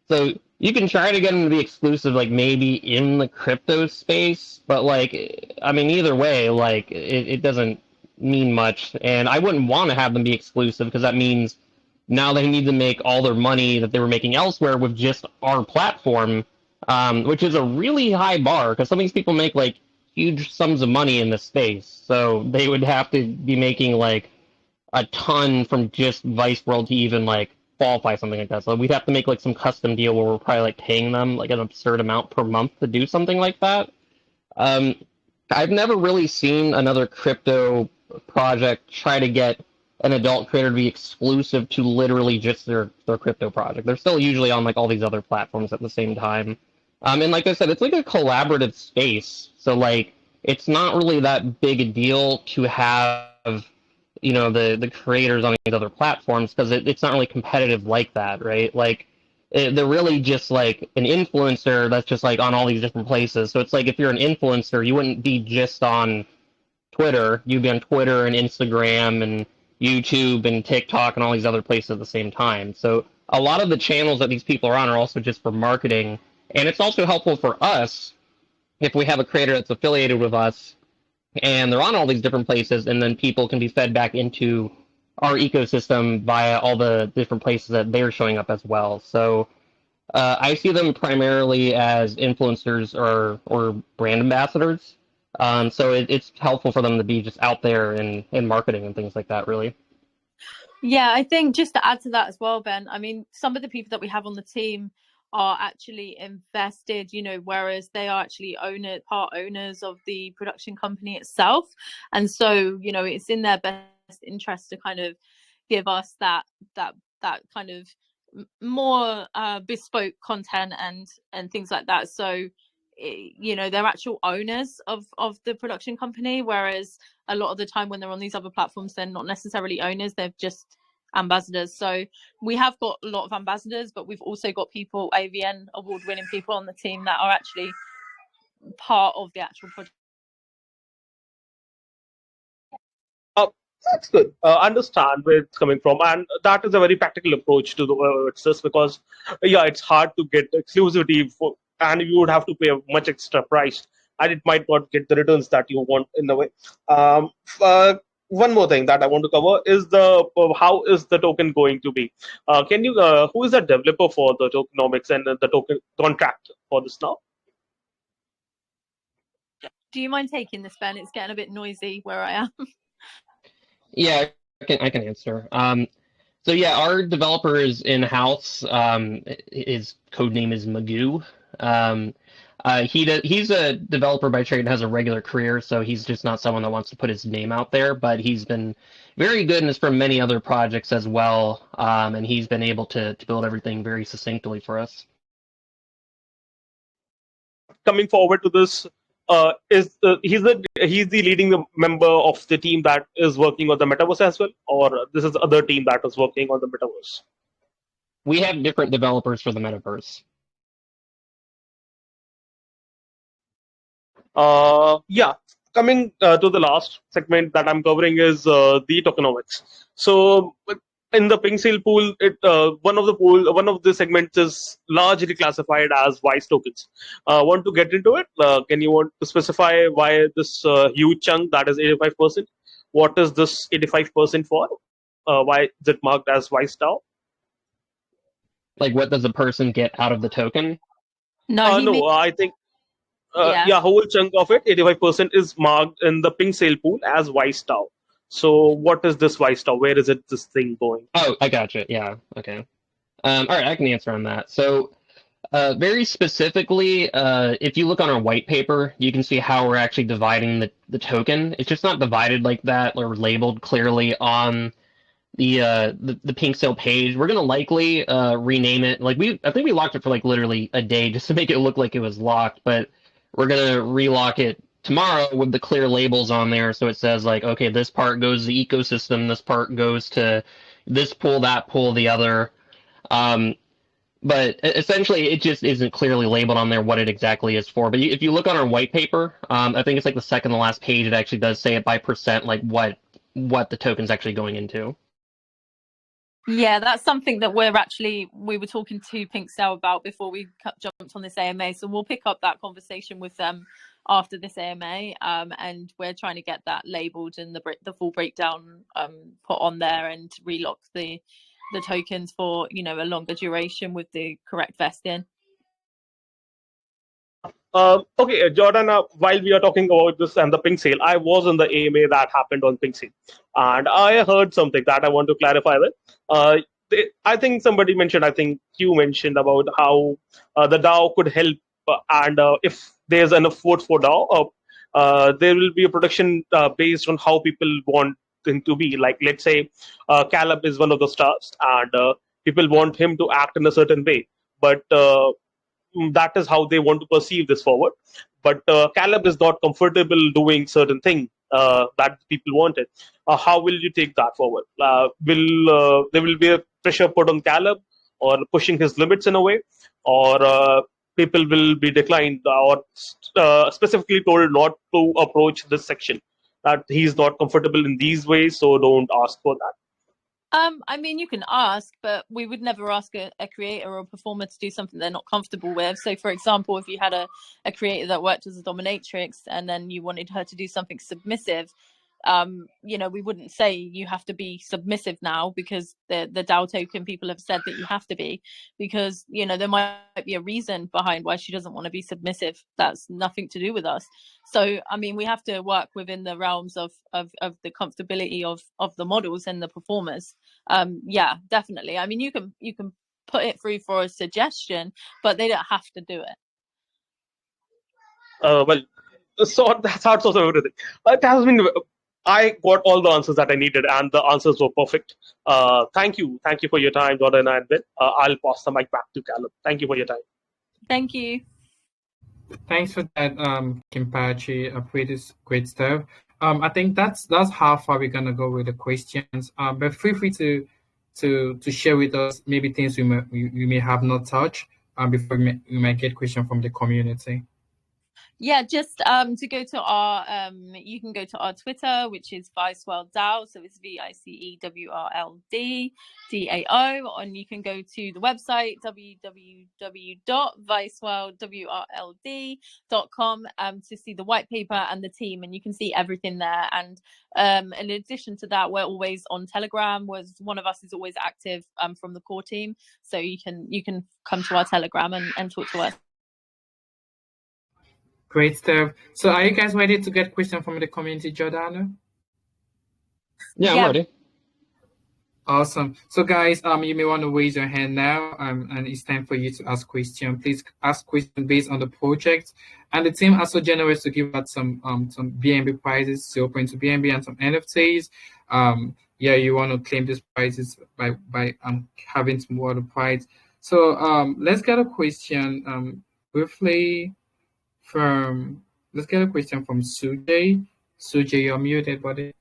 So you can try to get them to be exclusive, maybe in the crypto space, but I mean, either way, it doesn't mean much, and I wouldn't want to have them be exclusive, because that means now they need to make all their money that they were making elsewhere with just our platform, which is a really high bar, because some of these people make huge sums of money in this space, so they would have to be making a ton from just ViceWorld to even qualify something like that. So we'd have to make some custom deal where we're probably paying them an absurd amount per month to do something like that. I've never really seen another crypto project try to get an adult creator to be exclusive to literally just their crypto project. They're still usually on like all these other platforms at the same time. And like I said, it's like a collaborative space. So like it's not really that big a deal to have, you know, the creators on these other platforms, because it's not really competitive like that, right? Like they're really just like an influencer that's just like on all these different places. So it's like if you're an influencer, you wouldn't be just on Twitter, you'd be on Twitter and Instagram and YouTube and TikTok and all these other places at the same time. So a lot of the channels that these people are on are also just for marketing. And it's also helpful for us if we have a creator that's affiliated with us and they're on all these different places, and then people can be fed back into our ecosystem via all the different places that they're showing up as well. So I see them primarily as influencers or brand ambassadors. So it's helpful for them to be just out there in marketing and things like that, really. Yeah, I think just to add to that as well, Ben, I mean, some of the people that we have on the team are actually invested, you know, whereas they are actually part owners of the production company itself. And so, you know, it's in their best interest to kind of give us that kind of more bespoke content and things like that. So, you know, they're actual owners of the production company, whereas a lot of the time when they're on these other platforms, they're not necessarily owners, they're just ambassadors. So we have got a lot of ambassadors, but we've also got people, AVN award-winning people on the team that are actually part of the actual project. That's good. Understand where it's coming from, and that is a very practical approach to it's just because, yeah, it's hard to get exclusivity for, and you would have to pay a much extra price, and it might not get the returns that you want in a way. One more thing that I want to cover is how is the token going to be? Can you who is the developer for the tokenomics and the token contract for this now? Do you mind taking this, Ben? It's getting a bit noisy where I am. Yeah, I can answer. So yeah, our developer is in-house. His code name is Magoo. He's a developer by trade and has a regular career, so he's just not someone that wants to put his name out there, but he's been very good and is from many other projects as well, and he's been able to build everything very succinctly for us. Coming forward to this, he's the leading member of the team that is working on the metaverse as well, or this is the other team that is working on the metaverse? We have different developers for the metaverse. Yeah, coming to the last segment that I'm covering is the tokenomics. So in the pink sale pool, one of the segments is largely classified as Vice tokens. Want to get into it? Can you want to specify why this huge chunk that is 85%? What is this 85% for? Why is it marked as Vice DAO? Like, what does a person get out of the token? No, I think. Yeah, whole chunk of it, 85%, is marked in the pink sale pool as Vice DAO. So what is this Vice DAO? Where is this thing going? Oh, I gotcha. Yeah, okay. All right, I can answer on that. So very specifically, if you look on our white paper, you can see how we're actually dividing the token. It's just not divided like that or labeled clearly on the pink sale page. We're gonna likely rename it. Like I think we locked it for like literally a day just to make it look like it was locked, but we're gonna relock it tomorrow with the clear labels on there, so it says like, okay, this part goes to the ecosystem, this part goes to this pool, that pool, the other. But essentially, it just isn't clearly labeled on there what it exactly is for. But if you look on our white paper, I think it's like the second to last page, it actually does say it by percent, like what the token's actually going into. Yeah, that's something that we were talking to Pink Cell about before we jumped on this AMA. So we'll pick up that conversation with them after this AMA, and we're trying to get that labeled and the full breakdown put on there and relock the tokens for, you know, a longer duration with the correct vesting. Okay, Jordan, while we are talking about this and the pink sale, I was in the AMA that happened on pink sale, and I heard something that I want to clarify with. I think somebody mentioned, I think you mentioned about how the DAO could help, and if there's enough votes for DAO, there will be a production based on how people want him to be. Like, let's say Caleb is one of the stars, and people want him to act in a certain way, but that is how they want to perceive this forward. But Caleb is not comfortable doing certain thing that people wanted. How will you take that forward? Will there will be a pressure put on Caleb, or pushing his limits in a way, or people will be declined or specifically told not to approach this section? that he's not comfortable in these ways, so don't ask for that? I mean, you can ask, but we would never ask a creator or a performer to do something they're not comfortable with. So, for example, if you had a creator that worked as a dominatrix and then you wanted her to do something submissive, you know, we wouldn't say you have to be submissive now because the DAO token people have said that you have to be, because, you know, there might be a reason behind why she doesn't want to be submissive. That's nothing to do with us. So, I mean, we have to work within the realms of the comfortability of the models and the performers. Yeah, definitely. I mean, you can put it through for a suggestion, but they don't have to do it. Well, so that's also everything. It has been. I got all the answers that I needed, and the answers were perfect. Thank you for your time, Jordan and Ben. I'll pass the mic back to Callum. Thank you for your time. Thank you. Thanks for that, Kimpachi. Pretty great stuff. I think that's how far we're gonna go with the questions. But feel free to share with us maybe things we may have not touched before we might get questions from the community. Yeah, just to go to our you can go to our Twitter, which is VICEWRLD DAO, so it's VICEWRLD DAO, and you can go to the website www.viceworld.com to see the white paper and the team, and you can see everything there. And in addition to that, we're always on Telegram. One of us is always active from the core team, so you can come to our Telegram and talk to us. Great stuff. So are you guys ready to get questions from the community, Jordana? Yeah, I'm ready. Awesome. So guys, you may want to raise your hand now, and it's time for you to ask questions. Please ask questions based on the project. And the team also generous to give out some BNB prizes, 0.2 BNB and some NFTs. Yeah, you want to claim these prizes by having some water prize. So let's get a question briefly. Let's get a question from Sujay. Sujay, you're muted, buddy.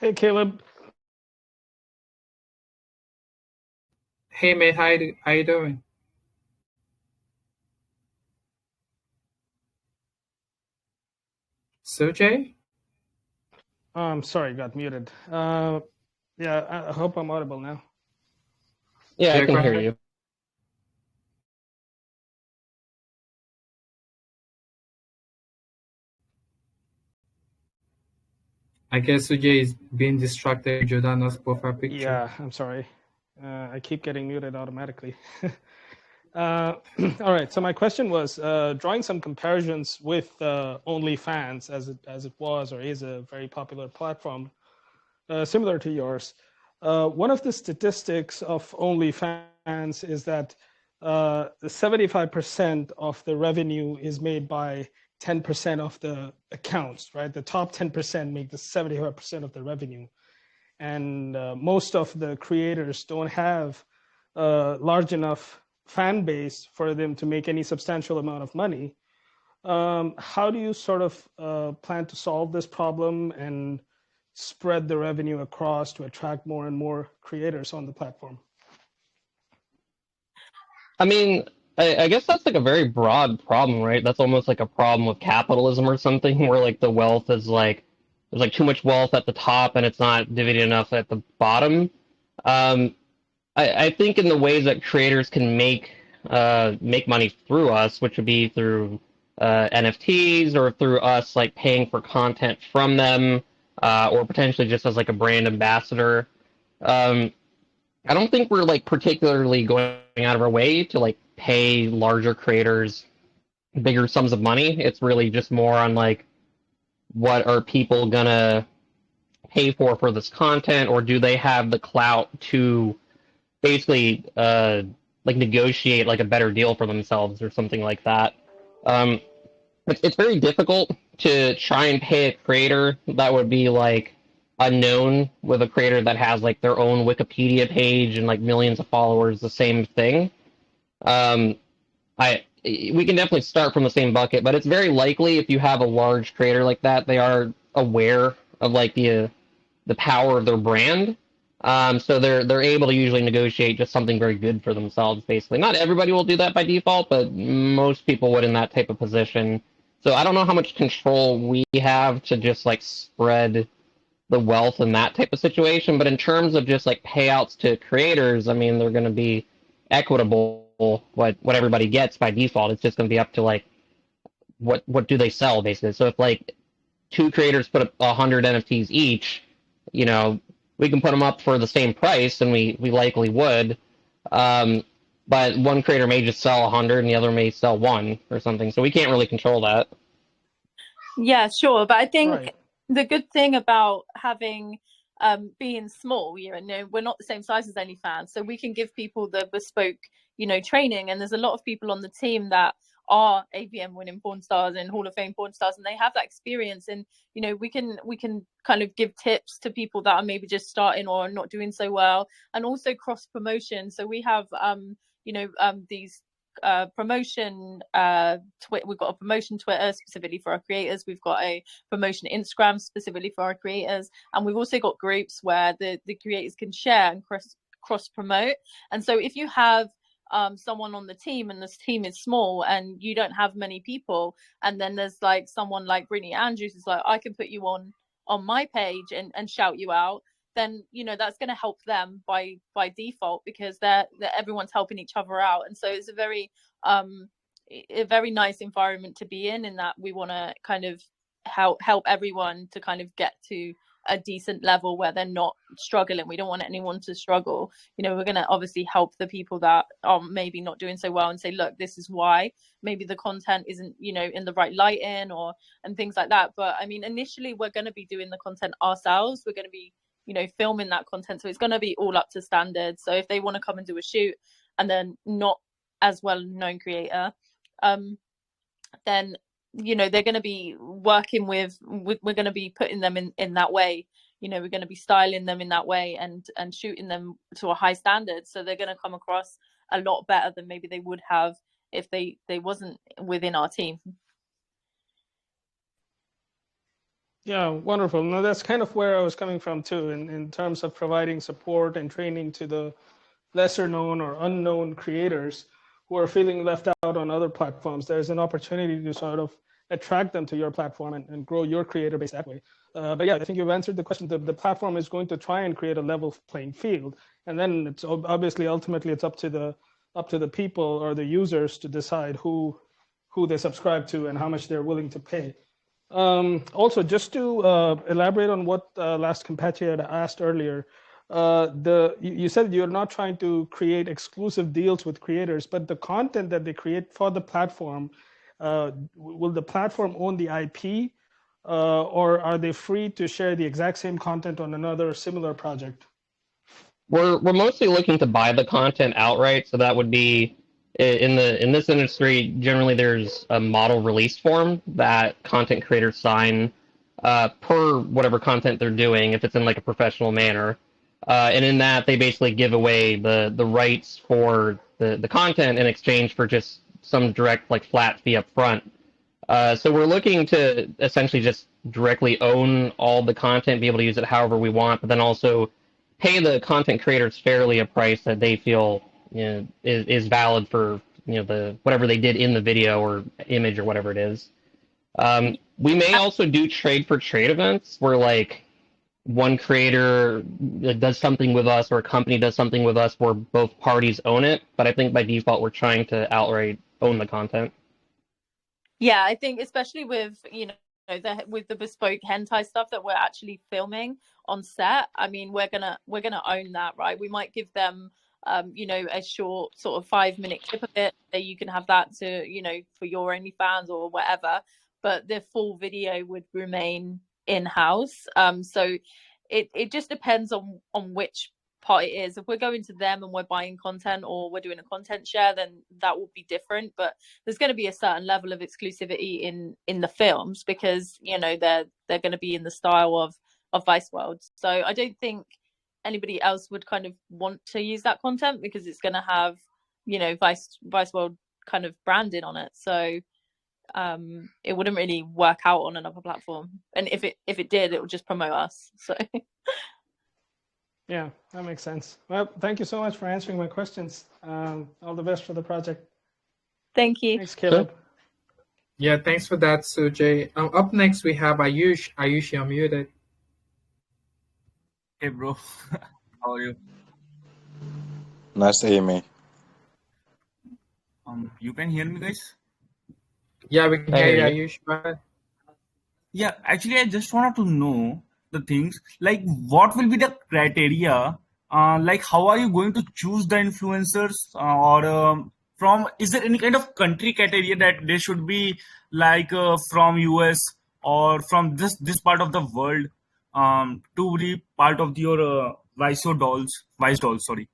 Hey, Caleb. Hey, mate. How you doing? Sujay? I'm sorry, got muted. Yeah, I hope I'm audible now. Yeah, I can hear you. I guess Sujay is being distracted with Jordana's profile picture. Yeah, I'm sorry. I keep getting muted automatically. All right, so my question was drawing some comparisons with OnlyFans as it was or is a very popular platform similar to yours. One of the statistics of OnlyFans is that the 75% of the revenue is made by 10% of the accounts, right? The top 10% make the 75% of the revenue. And most of the creators don't have a large enough fan base for them to make any substantial amount of money. How do you sort of plan to solve this problem and spread the revenue across to attract more and more creators on the platform? I mean, I guess that's like a very broad problem, right? That's almost like a problem with capitalism or something, where like the wealth is like, there's like too much wealth at the top and it's not divided enough at the bottom. I think in the ways that creators can make money through us, which would be through NFTs or through us like paying for content from them, or potentially just as like a brand ambassador. I don't think we're like particularly going out of our way to like pay larger creators bigger sums of money. It's really just more on like, what are people gonna pay for this content, or do they have the clout to basically like negotiate like a better deal for themselves or something like that. It's very difficult to try and pay a creator that would be like unknown with a creator that has like their own Wikipedia page and like millions of followers, the same thing. We can definitely start from the same bucket, but it's very likely if you have a large creator like that, they are aware of like the power of their brand. So they're able to usually negotiate just something very good for themselves, basically. Not everybody will do that by default, but most people would in that type of position. So I don't know how much control we have to just like spread the wealth in that type of situation, but in terms of just like payouts to creators, I mean, they're going to be equitable. What everybody gets by default, it's just going to be up to like what do they sell basically. So if like two creators put up 100 NFTs each, you know, we can put them up for the same price, and we likely would. Um, but one creator may just sell 100, and the other may sell one or something. So we can't really control that. Yeah, sure. But I think Right. the good thing about having being small, you know, we're not the same size as OnlyFans, so we can give people the bespoke, you know, training. And there's a lot of people on the team that are AVM winning porn stars and Hall of Fame porn stars, and they have that experience. And you know, we can kind of give tips to people that are maybe just starting or not doing so well, and also cross promotion. So we have you know, these promotion we've got a promotion Twitter specifically for our creators, we've got a promotion Instagram specifically for our creators, and we've also got groups where the creators can share and cross promote. And so if you have someone on the team and this team is small and you don't have many people, and then there's like someone like Brittany Andrews is like, I can put you on my page and shout you out, then you know that's going to help them by default, because they're everyone's helping each other out. And so it's a very nice environment to be in that we want to kind of help everyone to kind of get to a decent level where they're not struggling. We don't want anyone to struggle. You know, we're going to obviously help the people that are maybe not doing so well and say, look, this is why maybe the content isn't, you know, in the right lighting or and things like that. But I mean, initially we're going to be doing the content ourselves. We're going to be, you know, filming that content, so it's going to be all up to standards. So if they want to come and do a shoot and then not as well known creator, then you know they're going to be working with we're going to be putting them in that way. You know, we're going to be styling them in that way and shooting them to a high standard, so they're going to come across a lot better than maybe they would have if they wasn't within our team. Yeah, wonderful. No, that's kind of where I was coming from too, in terms of providing support and training to the lesser known or unknown creators who are feeling left out on other platforms. There's an opportunity to sort of attract them to your platform and grow your creator base that way. But yeah, I think you've answered the question. The platform is going to try and create a level playing field, and then it's obviously ultimately it's up to the people or the users to decide who they subscribe to and how much they're willing to pay. Also, just to elaborate on what last compatriot asked earlier, you said you're not trying to create exclusive deals with creators, but the content that they create for the platform, will the platform own the IP, or are they free to share the exact same content on another similar project? We're mostly looking to buy the content outright, so that would be in this industry. Generally, there's a model release form that content creators sign per whatever content they're doing, if it's in like a professional manner. And in that, they basically give away the rights for the content in exchange for just some direct like flat fee up front. So we're looking to essentially just directly own all the content, be able to use it however we want, but then also pay the content creators fairly a price that they feel, you know, is valid for, you know, the whatever they did in the video or image or whatever it is. We may also do trade for trade events where like one creator does something with us or a company does something with us where both parties own it. But I think by default we're trying to outright own the content. Yeah, I think especially with, you know, with the bespoke hentai stuff that we're actually filming on set, I mean, we're gonna own that, right? We might give them you know, a short sort of 5-minute clip of it, so you can have that to, you know, for your OnlyFans or whatever, but the full video would remain in-house. So it just depends on which part it is. If we're going to them and we're buying content or we're doing a content share, then that will be different. But there's going to be a certain level of exclusivity in the films, because you know they're going to be in the style of VICEWRLD. So I don't think anybody else would kind of want to use that content because it's going to have, you know, VICEWRLD kind of branding on it. So it wouldn't really work out on another platform, and if it did, it would just promote us. So yeah, that makes sense. Well, thank you so much for answering my questions. All the best for the project. thank you. Thanks, Caleb. Yeah, thanks for that, Sujay. Up next, we have Ayush. Ayush, you're muted. Hey, bro. How are you? Nice to hear me. You can hear me, guys? Yeah, we can I hear hear you, you. Ayush. Go ahead. Yeah, actually, I just wanted to know the things like what will be the criteria? Like, how are you going to choose the influencers? Or from is there any kind of country criteria that they should be like from US or from this part of the world to be part of your Vice dolls, sorry.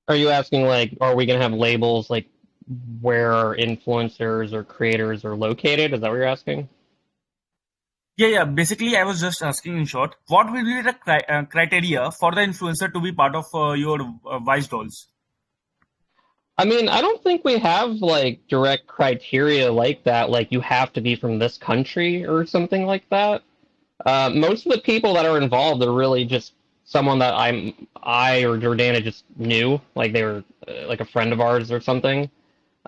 Are you asking like, are we gonna have labels like where our influencers or creators are located? Is that what you're asking? Yeah. Basically, I was just asking in short, what will be the criteria for the influencer to be part of your Vice dolls? I mean, I don't think we have like direct criteria like that, like you have to be from this country or something like that. Most of the people that are involved are really just someone that I or Jordana just knew, like they were like a friend of ours or something.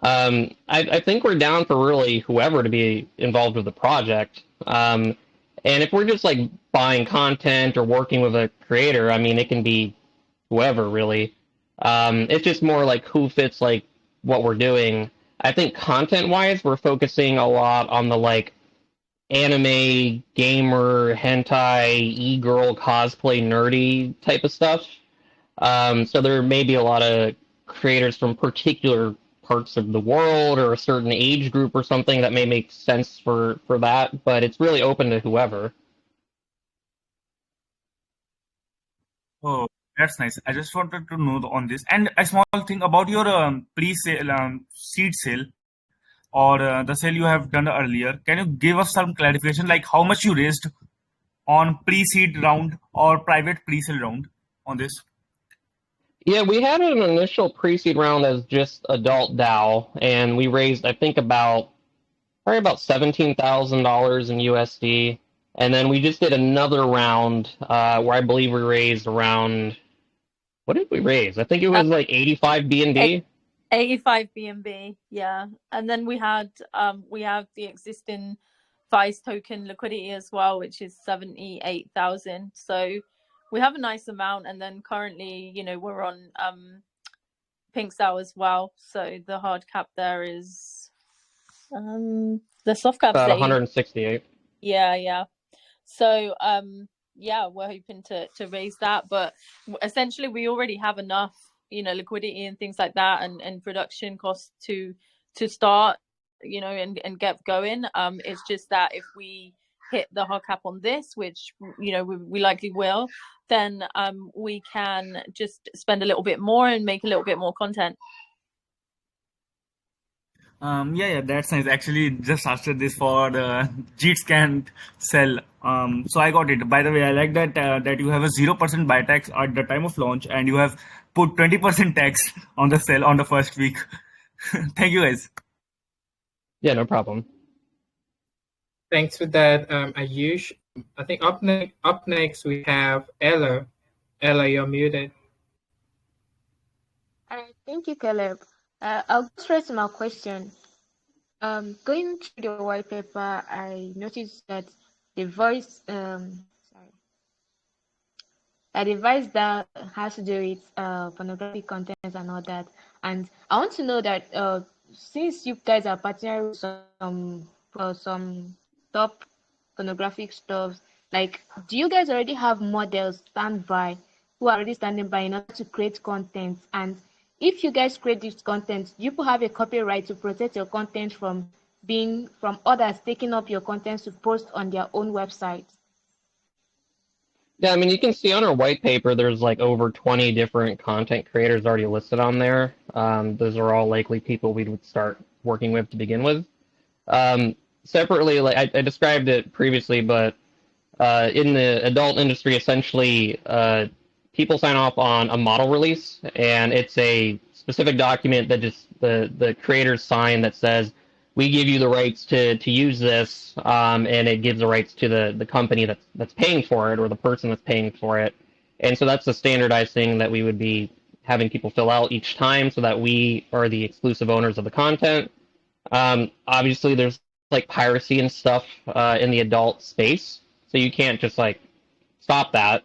I think we're down for really whoever to be involved with the project. And if we're just like buying content or working with a creator, I mean, it can be whoever really. It's just more like who fits like what we're doing. I think content wise, we're focusing a lot on the like anime, gamer, hentai, e-girl, cosplay, nerdy type of stuff. So there may be a lot of creators from particular parts of the world or a certain age group or something that may make sense for that, but it's really open to whoever. Oh, that's nice. I just wanted to know on this. And a small thing about your pre-sale, seed sale, or the sale you have done earlier. Can you give us some clarification, like how much you raised on pre-seed round or private pre-sale round on this? Yeah, we had an initial pre-seed round as just adult DAO, and we raised, I think, probably about $17,000 in USD. And then we just did another round where I believe we raised around, what did we raise? I think it was like 85 BNB. 85 BNB, yeah. And then we have the existing Vice token liquidity as well, which is 78,000. So we have a nice amount, and then currently, we're on Pink Cell as well. So the hard cap there is the soft cap About 168. Yeah. So yeah, we're hoping to raise that, but essentially we already have enough, liquidity and things like that, and production costs to start, and get going. It's just that if we hit the hard cap on this, which we likely will, then we can just spend a little bit more and make a little bit more content. Yeah, that's nice. Actually, just after this for the Jeets can't sell. So I got it. By the way, I like that you have a 0% buy tax at the time of launch, and you have put 20% tax on the sell on the first week. Thank you, guys. Yeah, no problem. Thanks for that, Ayush. I think up next we have Ella. Ella, you're muted. Thank you, Caleb. I'll go straight to my question. Going through the white paper, I noticed that the voice, a device that has to do with pornographic content and all that. And I want to know that since you guys are partnering with some top pornographic stuff, like, do you guys already have models standby who are already standing by in order to create content? And if you guys create this content, you will have a copyright to protect your content from others taking up your content to post on their own website. Yeah, I mean, you can see on our white paper, there's like over 20 different content creators already listed on there. Those are all likely people we would start working with to begin with. Separately, like I described it previously, but in the adult industry, essentially, people sign off on a model release, and it's a specific document that just the creators sign that says, we give you the rights to use this, and it gives the rights to the company that's paying for it or the person that's paying for it. And so that's the standardized thing that we would be having people fill out each time so that we are the exclusive owners of the content. Obviously, there's like piracy and stuff in the adult space, so you can't just like stop that.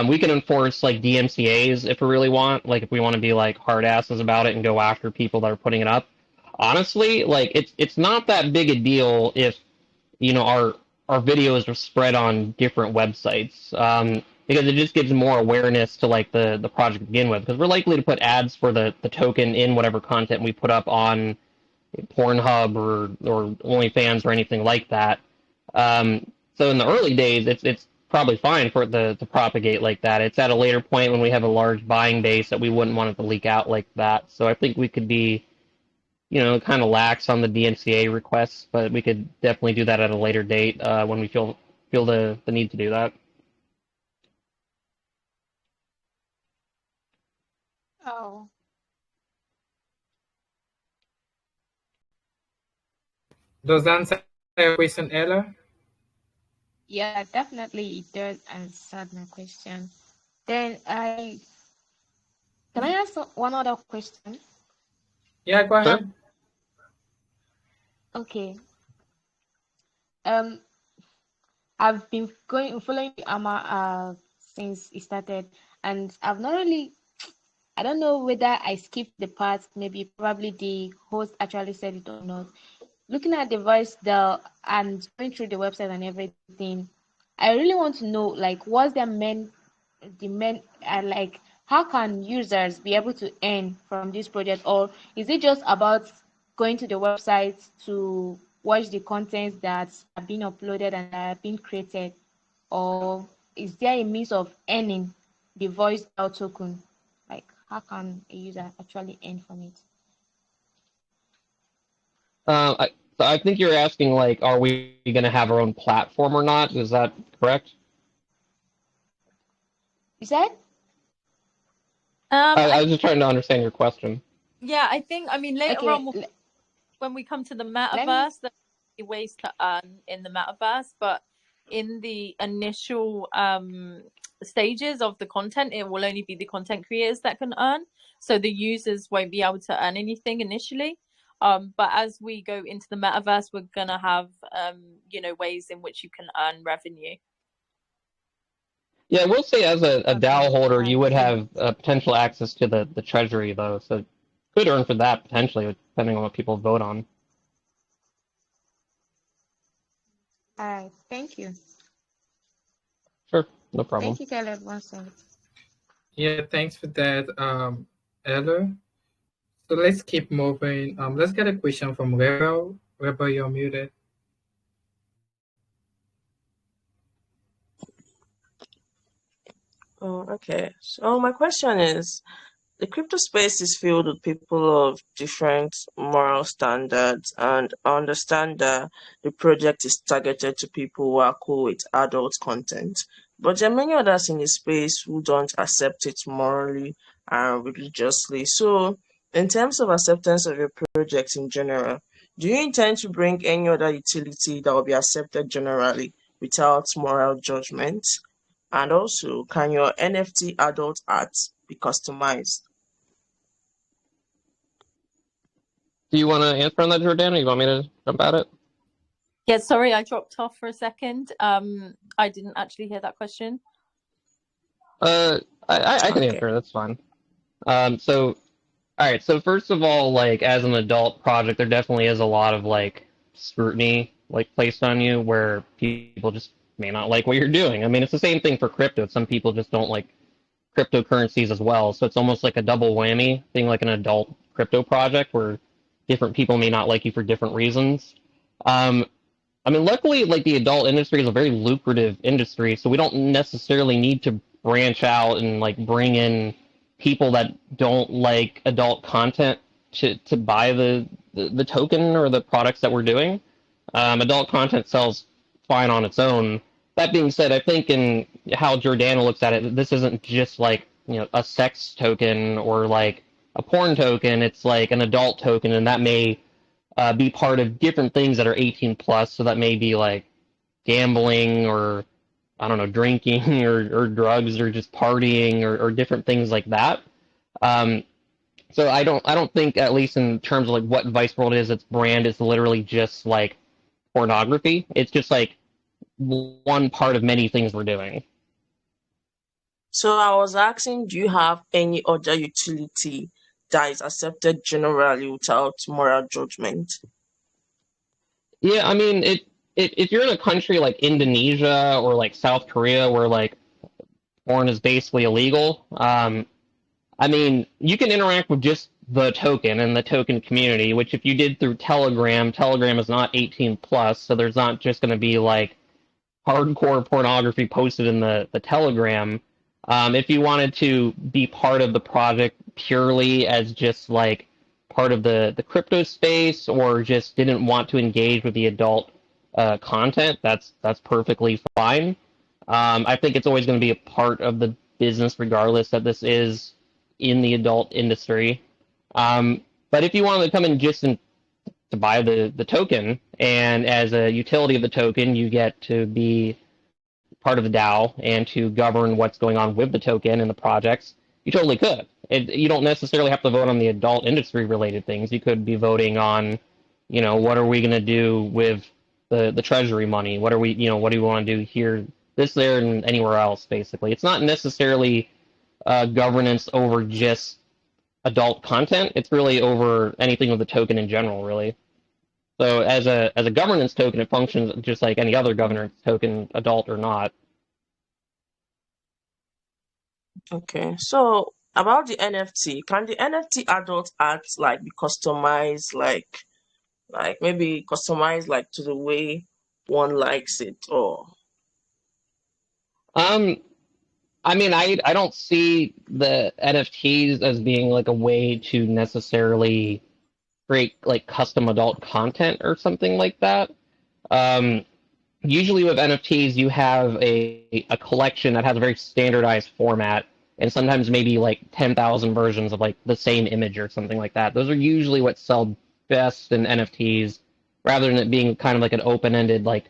We can enforce like DMCA's if we really want, like if we want to be like hard asses about it and go after people that are putting it up. Honestly, like it's not that big a deal if our videos are spread on different websites, because it just gives more awareness to like the project to begin with. Because we're likely to put ads for the token in whatever content we put up on Pornhub or OnlyFans or anything like that. So in the early days, it's probably fine for it to propagate like that. It's at a later point when we have a large buying base that we wouldn't want it to leak out like that. So I think we could be, kind of lax on the DMCA requests, but we could definitely do that at a later date when we feel the need to do that. Oh, Does that answer your question, Ella? yeah, definitely it does answer my question. Then can I ask one other question? Yeah, go Sure. ahead. Okay. Um, I've been following Ama since it started, and I've not really. I don't know whether I skipped the part. Maybe probably the host actually said it or not. Looking at the voice and going through the website and everything, I really want to know like what's the main like how can users be able to earn from this project, or is it just about going to the website to watch the contents that are being uploaded and are being created, or is there a means of earning the voice out token? Like how can a user actually earn from it? So I think you're asking like, are we going to have our own platform or not? Is that correct? You said? I was just trying to understand your question. Yeah, I mean, later Okay, on, when we come to the let me metaverse, there are ways to earn in the metaverse, but in the initial stages of the content, it will only be the content creators that can earn. So the users won't be able to earn anything initially. But as we go into the metaverse, we're gonna have ways in which you can earn revenue. Yeah, I will say as a DAO okay. holder, you would So have potential access to the treasury though, so could earn for that potentially, depending on what people vote on. all right, thank you. Sure, no problem. Thank you, Caleb. One second. Yeah, thanks for that, Ella. So let's keep moving. Let's get a question from Rebel. Rebel, you're muted. Oh, okay. So my question is, the crypto space is filled with people of different moral standards, and I understand that the project is targeted to people who are cool with adult content. But there are many others in the space who don't accept it morally and religiously. So, in terms of acceptance of your project in general, do you intend to bring any other utility that will be accepted generally without moral judgment? And also, can your NFT adult art be customized? Do you want to answer on that, Jordan, or you want me to jump at it? Yeah, sorry, I dropped off for a second. I didn't actually hear that question. I can Okay. answer. That's fine. So, all right. So first of all, like as an adult project, there definitely is a lot of like scrutiny like placed on you, where people just may not like what you're doing. I mean, it's the same thing for crypto. Some people just don't like cryptocurrencies as well. So it's almost like a double whammy being like an adult crypto project where different people may not like you for different reasons. Um, I mean, luckily, like the adult industry is a very lucrative industry, so we don't necessarily need to branch out and like bring in people that don't like adult content to buy the token or the products that we're doing. Adult content sells fine on its own. That being said, I think in how Jordana looks at it, this isn't just like a sex token or like a porn token. It's like an adult token, and that may be part of different things that are 18 plus. So that may be like gambling or I don't know, drinking or drugs or just partying or different things like that. Um, So I don't think, at least in terms of like what ViceWorld is, its brand is literally just like pornography. It's just like one part of many things we're doing. So I was asking, do you have any other utility that is accepted generally without moral judgment? Yeah, I mean, if you're in a country like Indonesia or like South Korea where like porn is basically illegal, I mean, you can interact with just the token and the token community, which if you did through Telegram, Telegram is not 18 plus, so there's not just going to be like hardcore pornography posted in the Telegram. If you wanted to be part of the project purely as just like part of the crypto space, or just didn't want to engage with the adult content, that's perfectly fine. I think it's always going to be a part of the business, regardless that this is in the adult industry. But if you wanted to come in just to buy the token, and as a utility of the token, you get to be part of the DAO and to govern what's going on with the token and the projects, you totally could. You don't necessarily have to vote on the adult industry related things. You could be voting on, what are we going to do with the treasury money? What do we want to do here, this, there, and anywhere else, basically. It's not necessarily governance over just adult content. It's really over anything with the token in general, really. So as a governance token, it functions just like any other governance token, adult or not. Okay, so about the NFT, can the NFT adult art like be customized, like maybe customized like to the way one likes it, or? I mean, I don't see the NFTs as being like a way to necessarily create like custom adult content or something like that. Usually with NFTs, you have a collection that has a very standardized format, and sometimes maybe like 10,000 versions of like the same image or something like that. Those are usually what sell best in NFTs, rather than it being kind of like an open-ended, like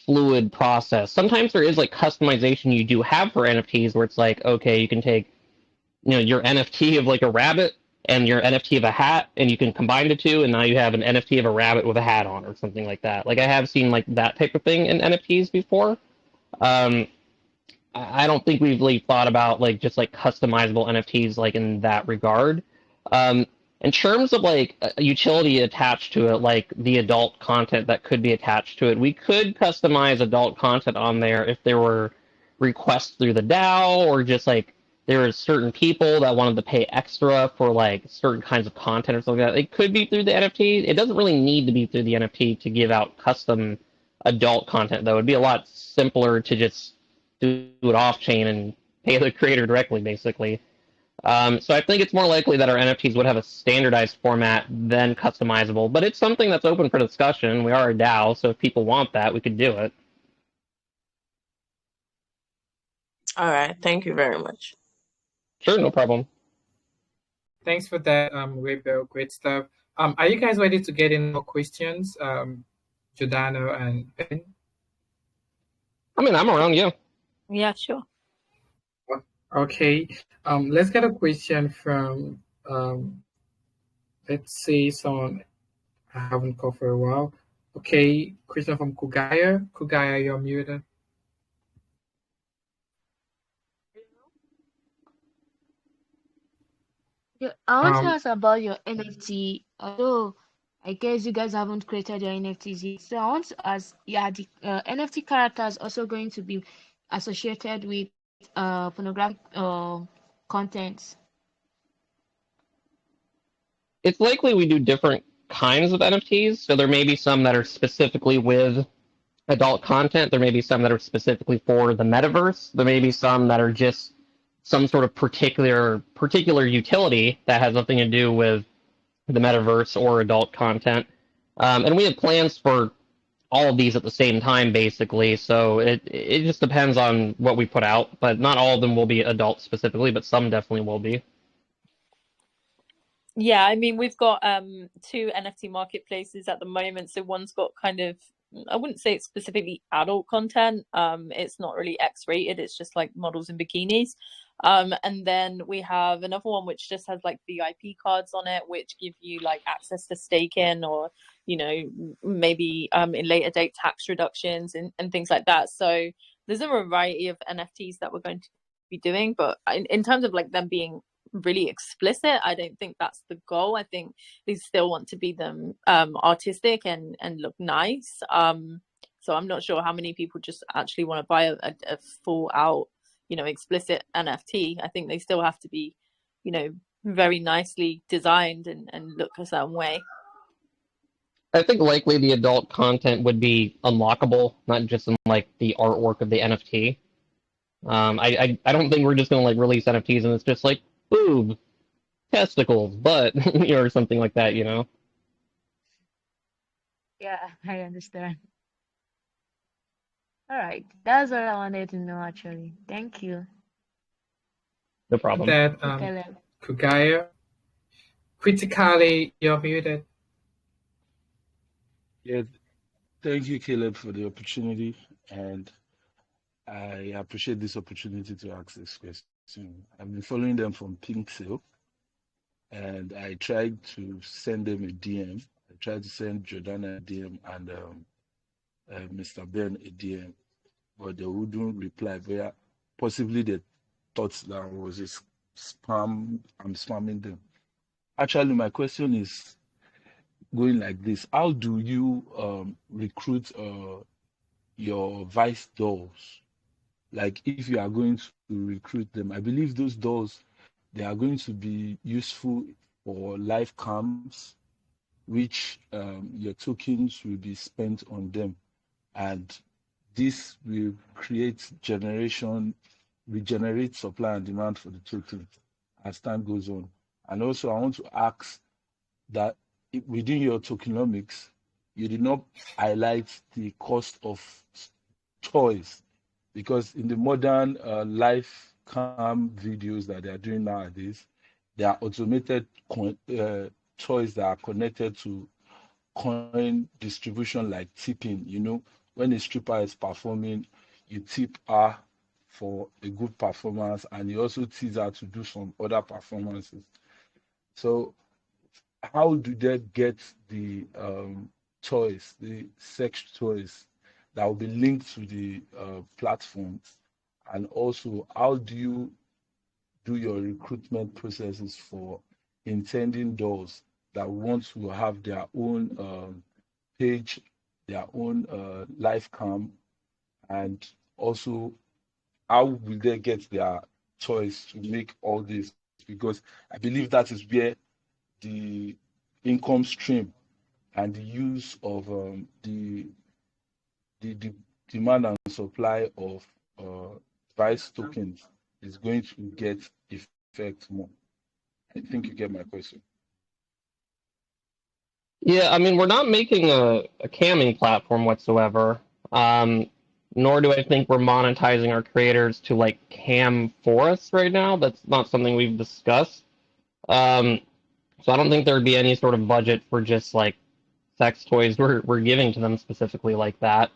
fluid process. Sometimes there is like customization you do have for NFTs where it's like, okay, you can take, your NFT of like a rabbit and your NFT of a hat, and you can combine the two, and now you have an NFT of a rabbit with a hat on, or something like that. Like I have seen like that type of thing in NFTs before. I don't think we've really thought about like just like customizable NFTs like in that regard. In terms of like a utility attached to it, like the adult content that could be attached to it, we could customize adult content on there if there were requests through the DAO, or just like there were certain people that wanted to pay extra for like certain kinds of content or something like that. It could be through the NFT. It doesn't really need to be through the NFT to give out custom adult content, though. It'd be a lot simpler to just do it off chain and pay the creator directly, basically. So I think it's more likely that our NFTs would have a standardized format than customizable, but it's something that's open for discussion. We are a DAO, so if people want that, we could do it. All right, thank you very much. Sure, no problem. Thanks for that, Rebel. Great stuff. Are you guys ready to get in more questions, Giordano and Ben? I mean, I'm around, yeah. Yeah, sure. Okay. Let's get a question from, let's see, someone I haven't called for a while. Okay, question from Kugaya. Kugaya, you're muted. Yeah, I want to ask about your NFT. Although I guess you guys haven't created your NFTs yet, so I want to ask, yeah, the NFT characters also going to be associated with pornographic contents? It's likely we do different kinds of NFTs, so there may be some that are specifically with adult content. There may be some that are specifically for the metaverse. There may be some that are just some sort of particular utility that has nothing to do with the metaverse or adult content. And we have plans for all of these at the same time, basically. So it just depends on what we put out, but not all of them will be adult specifically, but some definitely will be. Yeah, I mean, we've got two NFT marketplaces at the moment. So one's got kind of, I wouldn't say it's specifically adult content. It's not really X-rated. It's just like models in bikinis. And then we have another one which just has like VIP cards on it, which give you like access to staking, or maybe in later date tax reductions and things like that. So there's a variety of NFTs that we're going to be doing, but in terms of like them being really explicit, I don't think that's the goal. I think they still want to be them artistic and look nice. So I'm not sure how many people just actually want to buy a full out explicit NFT. I think they still have to be very nicely designed and look a certain way. I think likely the adult content would be unlockable, not just in like the artwork of the NFT. I don't think we're just gonna like release NFTs and it's just like boob, testicles, butt, or something like that, Yeah, I understand. All right, that's all I wanted to know actually. Thank you. No problem. That Caleb. Kugaya, critically, you're muted. Yeah, thank you, Caleb, for the opportunity, and I appreciate this opportunity to ask this question. I've been following them from Pink Sale, and I tried to send them a DM. I tried to send Jordana a DM and Mr. Ben a DM, but they wouldn't reply. But possibly they thought that I was a spam. I'm spamming them. Actually, my question is going like this: how do you recruit your vice dolls? Like, if you are going to recruit them, I believe those dolls, they are going to be useful for live cams, which your tokens will be spent on them, and this will regenerate supply and demand for the token as time goes on. And also, I want to ask that within your tokenomics, you did not highlight the cost of toys, because in the modern live cam videos that they are doing nowadays, there are automated toys that are connected to coin distribution, like tipping. When a stripper is performing, you tip her for a good performance, and you also tease her to do some other performances. So how do they get the toys, the sex toys that will be linked to the platforms? And also, how do you do your recruitment processes for intending dolls that want to have their own page, their own live cam, and also how will they get their toys to make all this? Because I believe that is where the income stream and the use of the demand and supply of Vice tokens is going to get effect more. I think you get my question. Yeah, I mean, we're not making a camming platform whatsoever. Nor do I think we're monetizing our creators to like cam for us right now. That's not something we've discussed. So I don't think there would be any sort of budget for just like sex toys we're giving to them specifically like that.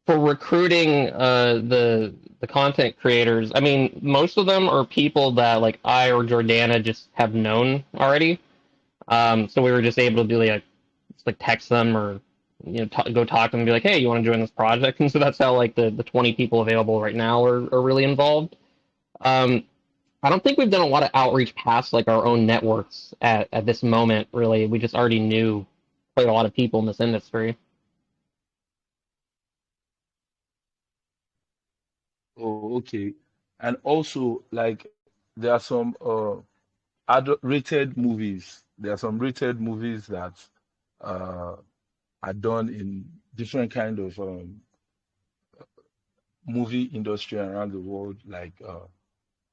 For recruiting the content creators, I mean, most of them are people that like I or Jordana just have known already. So we were just able to do like text them or go talk to them and be like, hey, you want to join this project? And so that's how like the 20 people available right now are really involved. I don't think we've done a lot of outreach past like our own networks at this moment, really. We just already knew quite a lot of people in this industry. Oh, okay. And also, like, there are some rated movies. There are some rated movies that are done in different kind of movie industry around the world, like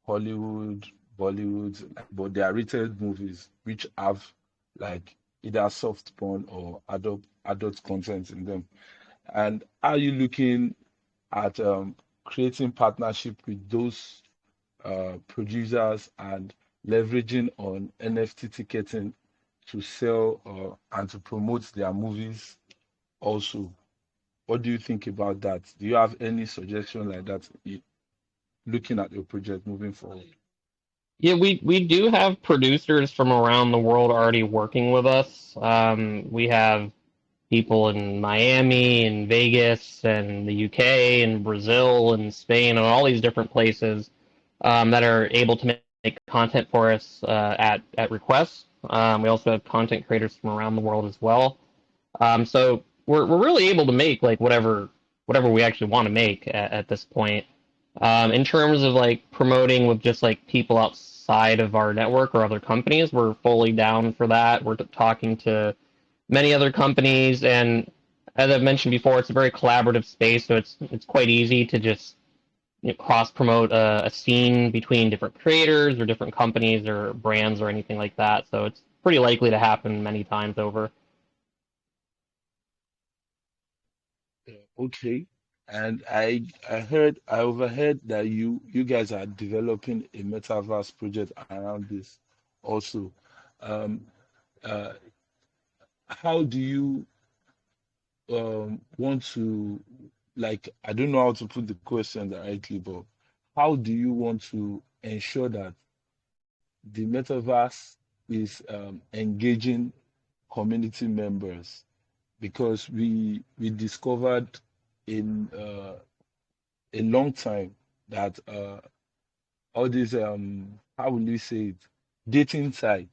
Hollywood, Bollywood, but they are rated movies which have like either soft porn or adult content in them. And are you looking at creating partnership with those producers and leveraging on NFT ticketing to sell and to promote their movies also? What do you think about that? Do you have any suggestion like that looking at your project moving forward? Yeah, we do have producers from around the world already working with us. We have people in Miami and Vegas and the UK and Brazil and Spain and all these different places that are able to make content for us at request. We also have content creators from around the world as well. So we're really able to make like whatever we actually want to make at this point. In terms of like promoting with just like people outside of our network or other companies, we're fully down for that. We're talking to many other companies, and as I've mentioned before, it's a very collaborative space, so it's quite easy to just cross promote a scene between different creators or different companies or brands or anything like that. So it's pretty likely to happen many times over. Okay. And I overheard that you guys are developing a metaverse project around this also. Um, uh, how do you want to, like, I don't know how to put the question directly, but how do you want to ensure that the metaverse is engaging community members? Because we discovered in a long time that all these how will you say it, dating site,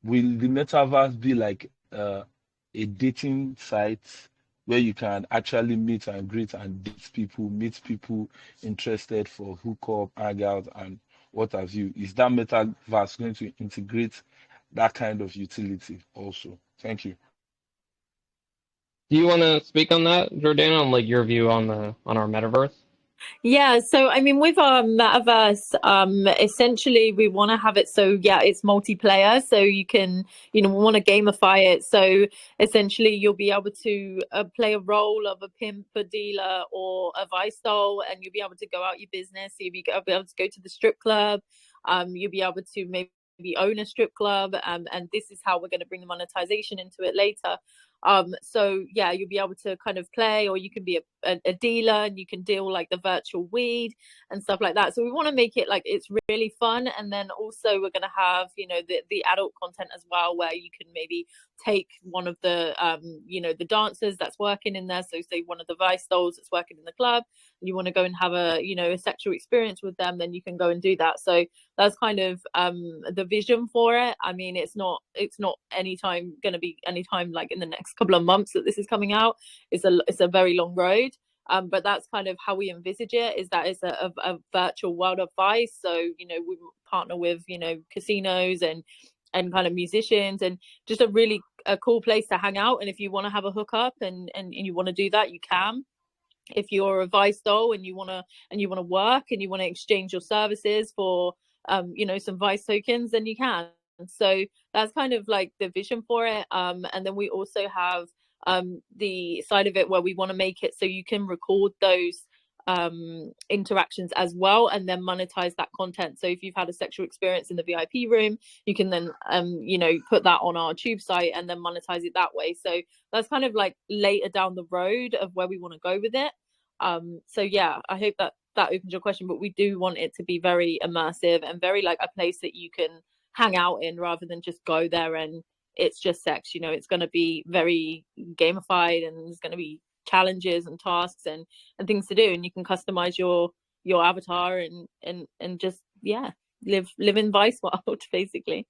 will the metaverse be like a dating site where you can actually meet and greet and date people, meet people interested for hookup, hang out, and what have you? Is that metaverse going to integrate that kind of utility also? Thank you. Do you want to speak on that, Jordana, on like your view on our metaverse? Yeah, so I mean, with our metaverse, essentially we want to have it so yeah, it's multiplayer, so you can, we want to gamify it. So essentially, you'll be able to play a role of a pimp, a dealer, or a vice doll, and you'll be able to go out your business. You'll be able to go to the strip club. You'll be able to maybe own a strip club, and this is how we're going to bring the monetization into it later. So yeah, you'll be able to kind of play, or you can be a dealer and you can deal like the virtual weed and stuff like that. So we want to make it like it's really fun, and then also we're going to have the adult content as well, where you can maybe take one of the the dancers that's working in there, so say one of the vice dolls that's working in the club, and you want to go and have a sexual experience with them, then you can go and do that. So that's kind of the vision for it. I mean, it's not anytime going to be anytime like in the next couple of months that this is coming out. It's a very long road, but that's kind of how we envisage it, is that it's a virtual world of vice. So we partner with casinos and kind of musicians, and just a cool place to hang out. And if you want to have a hookup and you want to do that, you can. If you're a vice doll and you want to work and you want to exchange your services for some vice tokens, then you can. So that's kind of like the vision for it. And then we also have the side of it where we want to make it so you can record those interactions as well, and then monetize that content. So if you've had a sexual experience in the VIP room, you can then put that on our tube site and then monetize it that way. So that's kind of like later down the road of where we want to go with it. So yeah, I hope that opens your question, but we do want it to be very immersive and very like a place that you can hang out in, rather than just go there and it's just sex. It's going to be very gamified, and there's going to be challenges and tasks and things to do, and you can customize your avatar and just live in Vice World basically.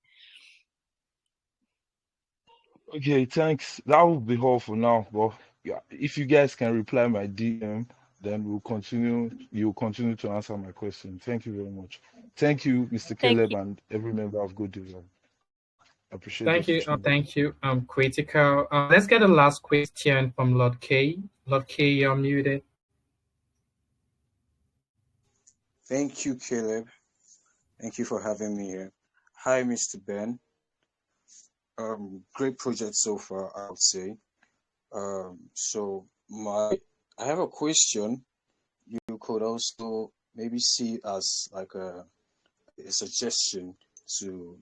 Okay, thanks. That will be all for now. But yeah, if you guys can reply my DM, then we'll continue. You'll continue to answer my question. Thank you very much. Thank you, Mr. Caleb, and every member of Good Design. I appreciate Thank the you. opportunity. Thank you. Critical. Let's get a last question from Lord K. Lord K, you're muted. Thank you, Caleb. Thank you for having me here. Hi, Mr. Ben. Great project so far, I would say. So I have a question. You could also maybe see as like a suggestion to,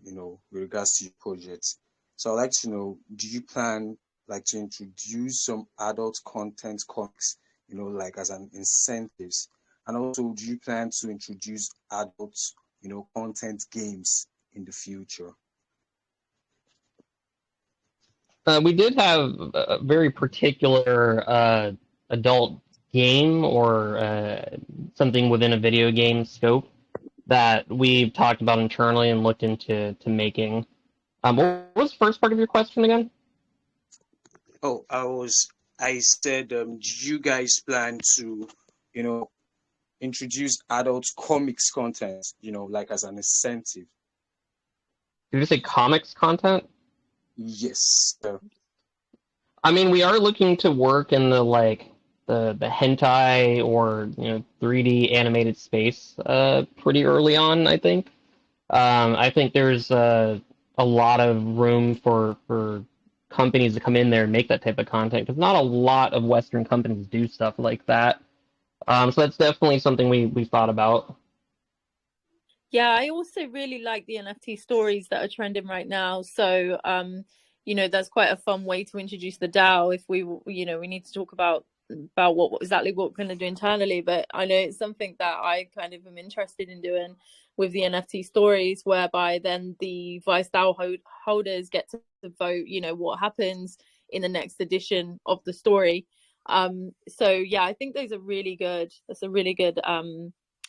with regards to your project. So I'd like to know, do you plan like to introduce some adult content comics, like as an incentives And also, do you plan to introduce adult, content games in the future? We did have a very particular adult game or something within a video game scope that we've talked about internally and looked into making. What was the first part of your question again? Oh, I said, do you guys plan to, introduce adult comics content, like as an incentive? Did you say comics content? Yes. I mean, we are looking to work in the hentai or 3D animated space pretty early on, I think. I think there's a lot of room for companies to come in there and make that type of content because not a lot of Western companies do stuff like that. So that's definitely something we thought about. Yeah, I also really like the NFT stories that are trending right now. So, that's quite a fun way to introduce the DAO. If we need to talk about what exactly what we're going to do internally, but I know it's something that I kind of am interested in doing with the NFT stories, whereby then the Vice DAO holders get to vote, what happens in the next edition of the story. So yeah, I think those are really good. That's a really good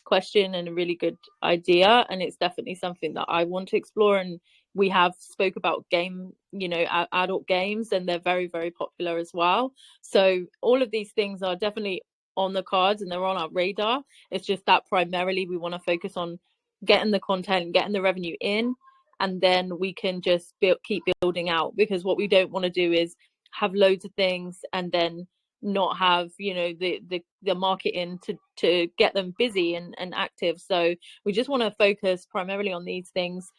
question and a really good idea, and it's definitely something that I want to explore. And we have spoke about adult games, and they're very, very popular as well. So all of these things are definitely on the cards and they're on our radar. It's just that primarily we want to focus on getting the content, getting the revenue in, and then we can just keep building out, because what we don't want to do is have loads of things and then not have the marketing to get them busy and active. So we just want to focus primarily on these things,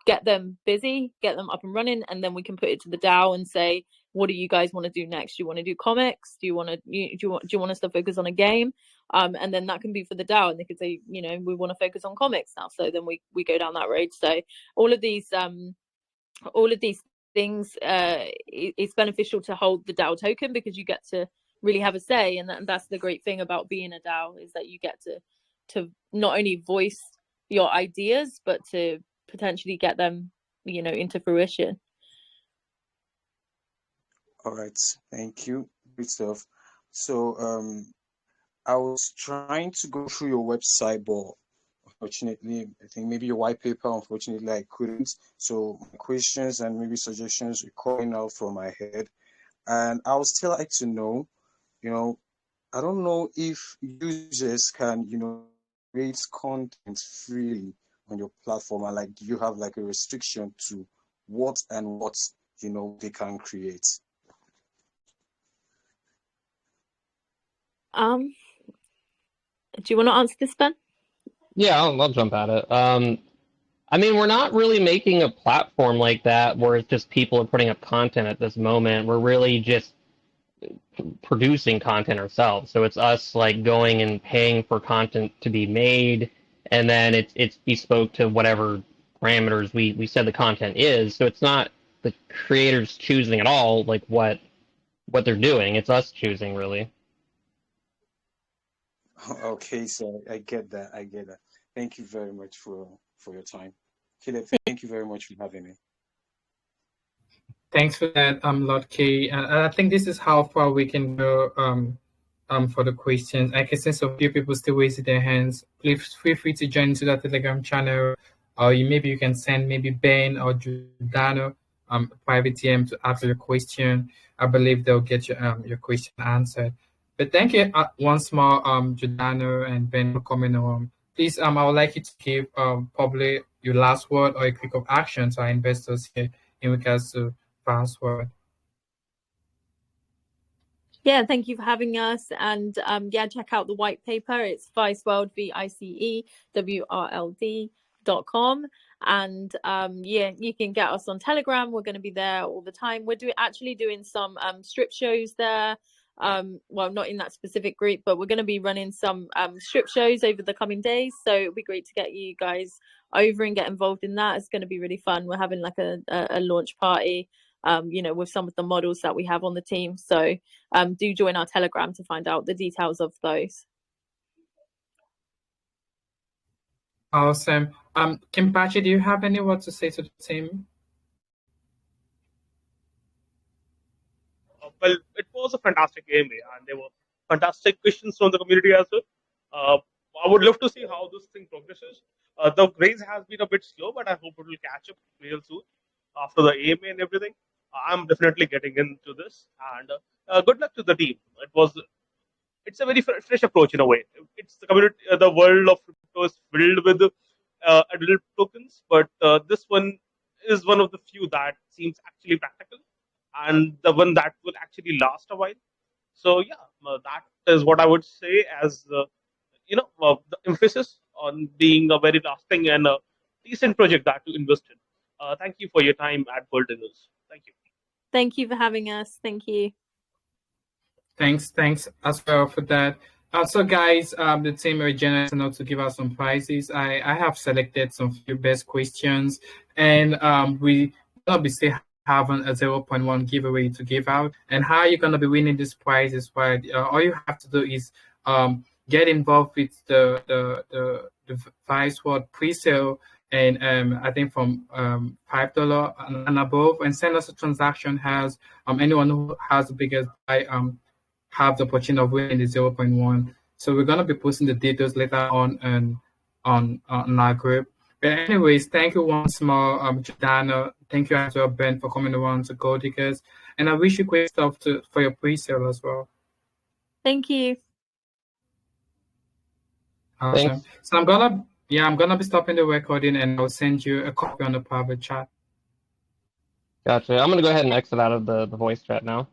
get them busy, get them up and running, and then we can put it to the DAO and say, what do you guys want to do next? Do you want to do comics? Do you want us to focus on a game? And then that can be for the DAO, and they could say, we want to focus on comics now, so then we go down that road. So all of these things, it's beneficial to hold the DAO token, because you get to really have a say, and that's the great thing about being a DAO, is that you get to not only voice your ideas, but to potentially get them into fruition. All right, thank you. Good stuff. So I was trying to go through your website, but unfortunately, I think maybe your white paper, unfortunately, I couldn't. So my questions and maybe suggestions were coming out from my head. And I would still like to know, I don't know if users can, create content freely on your platform, and do you have a restriction to what they can create? Do you want to answer this, Ben? Yeah, I'll jump at it. I mean, we're not really making a platform like that where it's just people are putting up content at this moment. We're really just producing content ourselves. So it's us going and paying for content to be made, and then it's bespoke to whatever parameters we said the content is. So it's not the creators choosing at all what they're doing. It's us choosing, really. Okay, so I get that. Thank you very much for your time. Caleb, thank you very much for having me. Thanks for that, Lord K. I think this is how far we can go for the questions. I can sense a few people still raising their hands. Please feel free to join into the Telegram channel, or maybe you can send maybe Ben or Giordano private DM to ask your question. I believe they'll get your question answered. But thank you once more, Giordano and Ben, for coming on. Please, I would like you to give probably your last word or a click of action to our investors here in regards to VICEWRLD. Yeah, thank you for having us. And check out the white paper. It's VICEWRLD, VICEWRLD.com. And you can get us on Telegram. We're going to be there all the time. We're actually doing some strip shows there. Well, not in that specific group, but we're going to be running some strip shows over the coming days. So it'll be great to get you guys over and get involved in that. It's going to be really fun. We're having a launch party, with some of the models that we have on the team. So do join our Telegram to find out the details of those. Awesome. Kimpachi, do you have any words to say to the team? Well, it was a fantastic AMA, and there were fantastic questions from the community as well. I would love to see how this thing progresses. The raise has been a bit slow, but I hope it will catch up real soon after the AMA and everything. I'm definitely getting into this, and good luck to the team. It's a very fresh approach in a way. It's the community, the world of crypto is filled with adult tokens, but this one is one of the few that seems actually practical and the one that will actually last a while. So yeah, that is what I would say as the emphasis on being a very lasting and a decent project that to invest in. Thank you for your time at GOLDDIGGERS. Thank you. Thank you for having us. Thank you. Thanks as well for that. So guys, the team are generous enough to give us some prizes. I have selected some few best questions, and we will be still having a 0.1 giveaway to give out. And how you're gonna be winning this prize is what all you have to do is get involved with the VICEWRLD pre-sale, and I think from $5 and above, and send us a transaction. Has anyone who has the biggest buy have the opportunity of winning the 0.1. So we're gonna be posting the details later on on our group. But anyways, thank you once more, Jordana. Thank you as well, Ben, for coming around to GOLDDIGGERS. And I wish you great stuff for your pre-sale as well. Thank you. Awesome. Thanks. So I'm gonna be stopping the recording, and I'll send you a copy on the private chat. Gotcha. I'm going to go ahead and exit out of the voice chat now.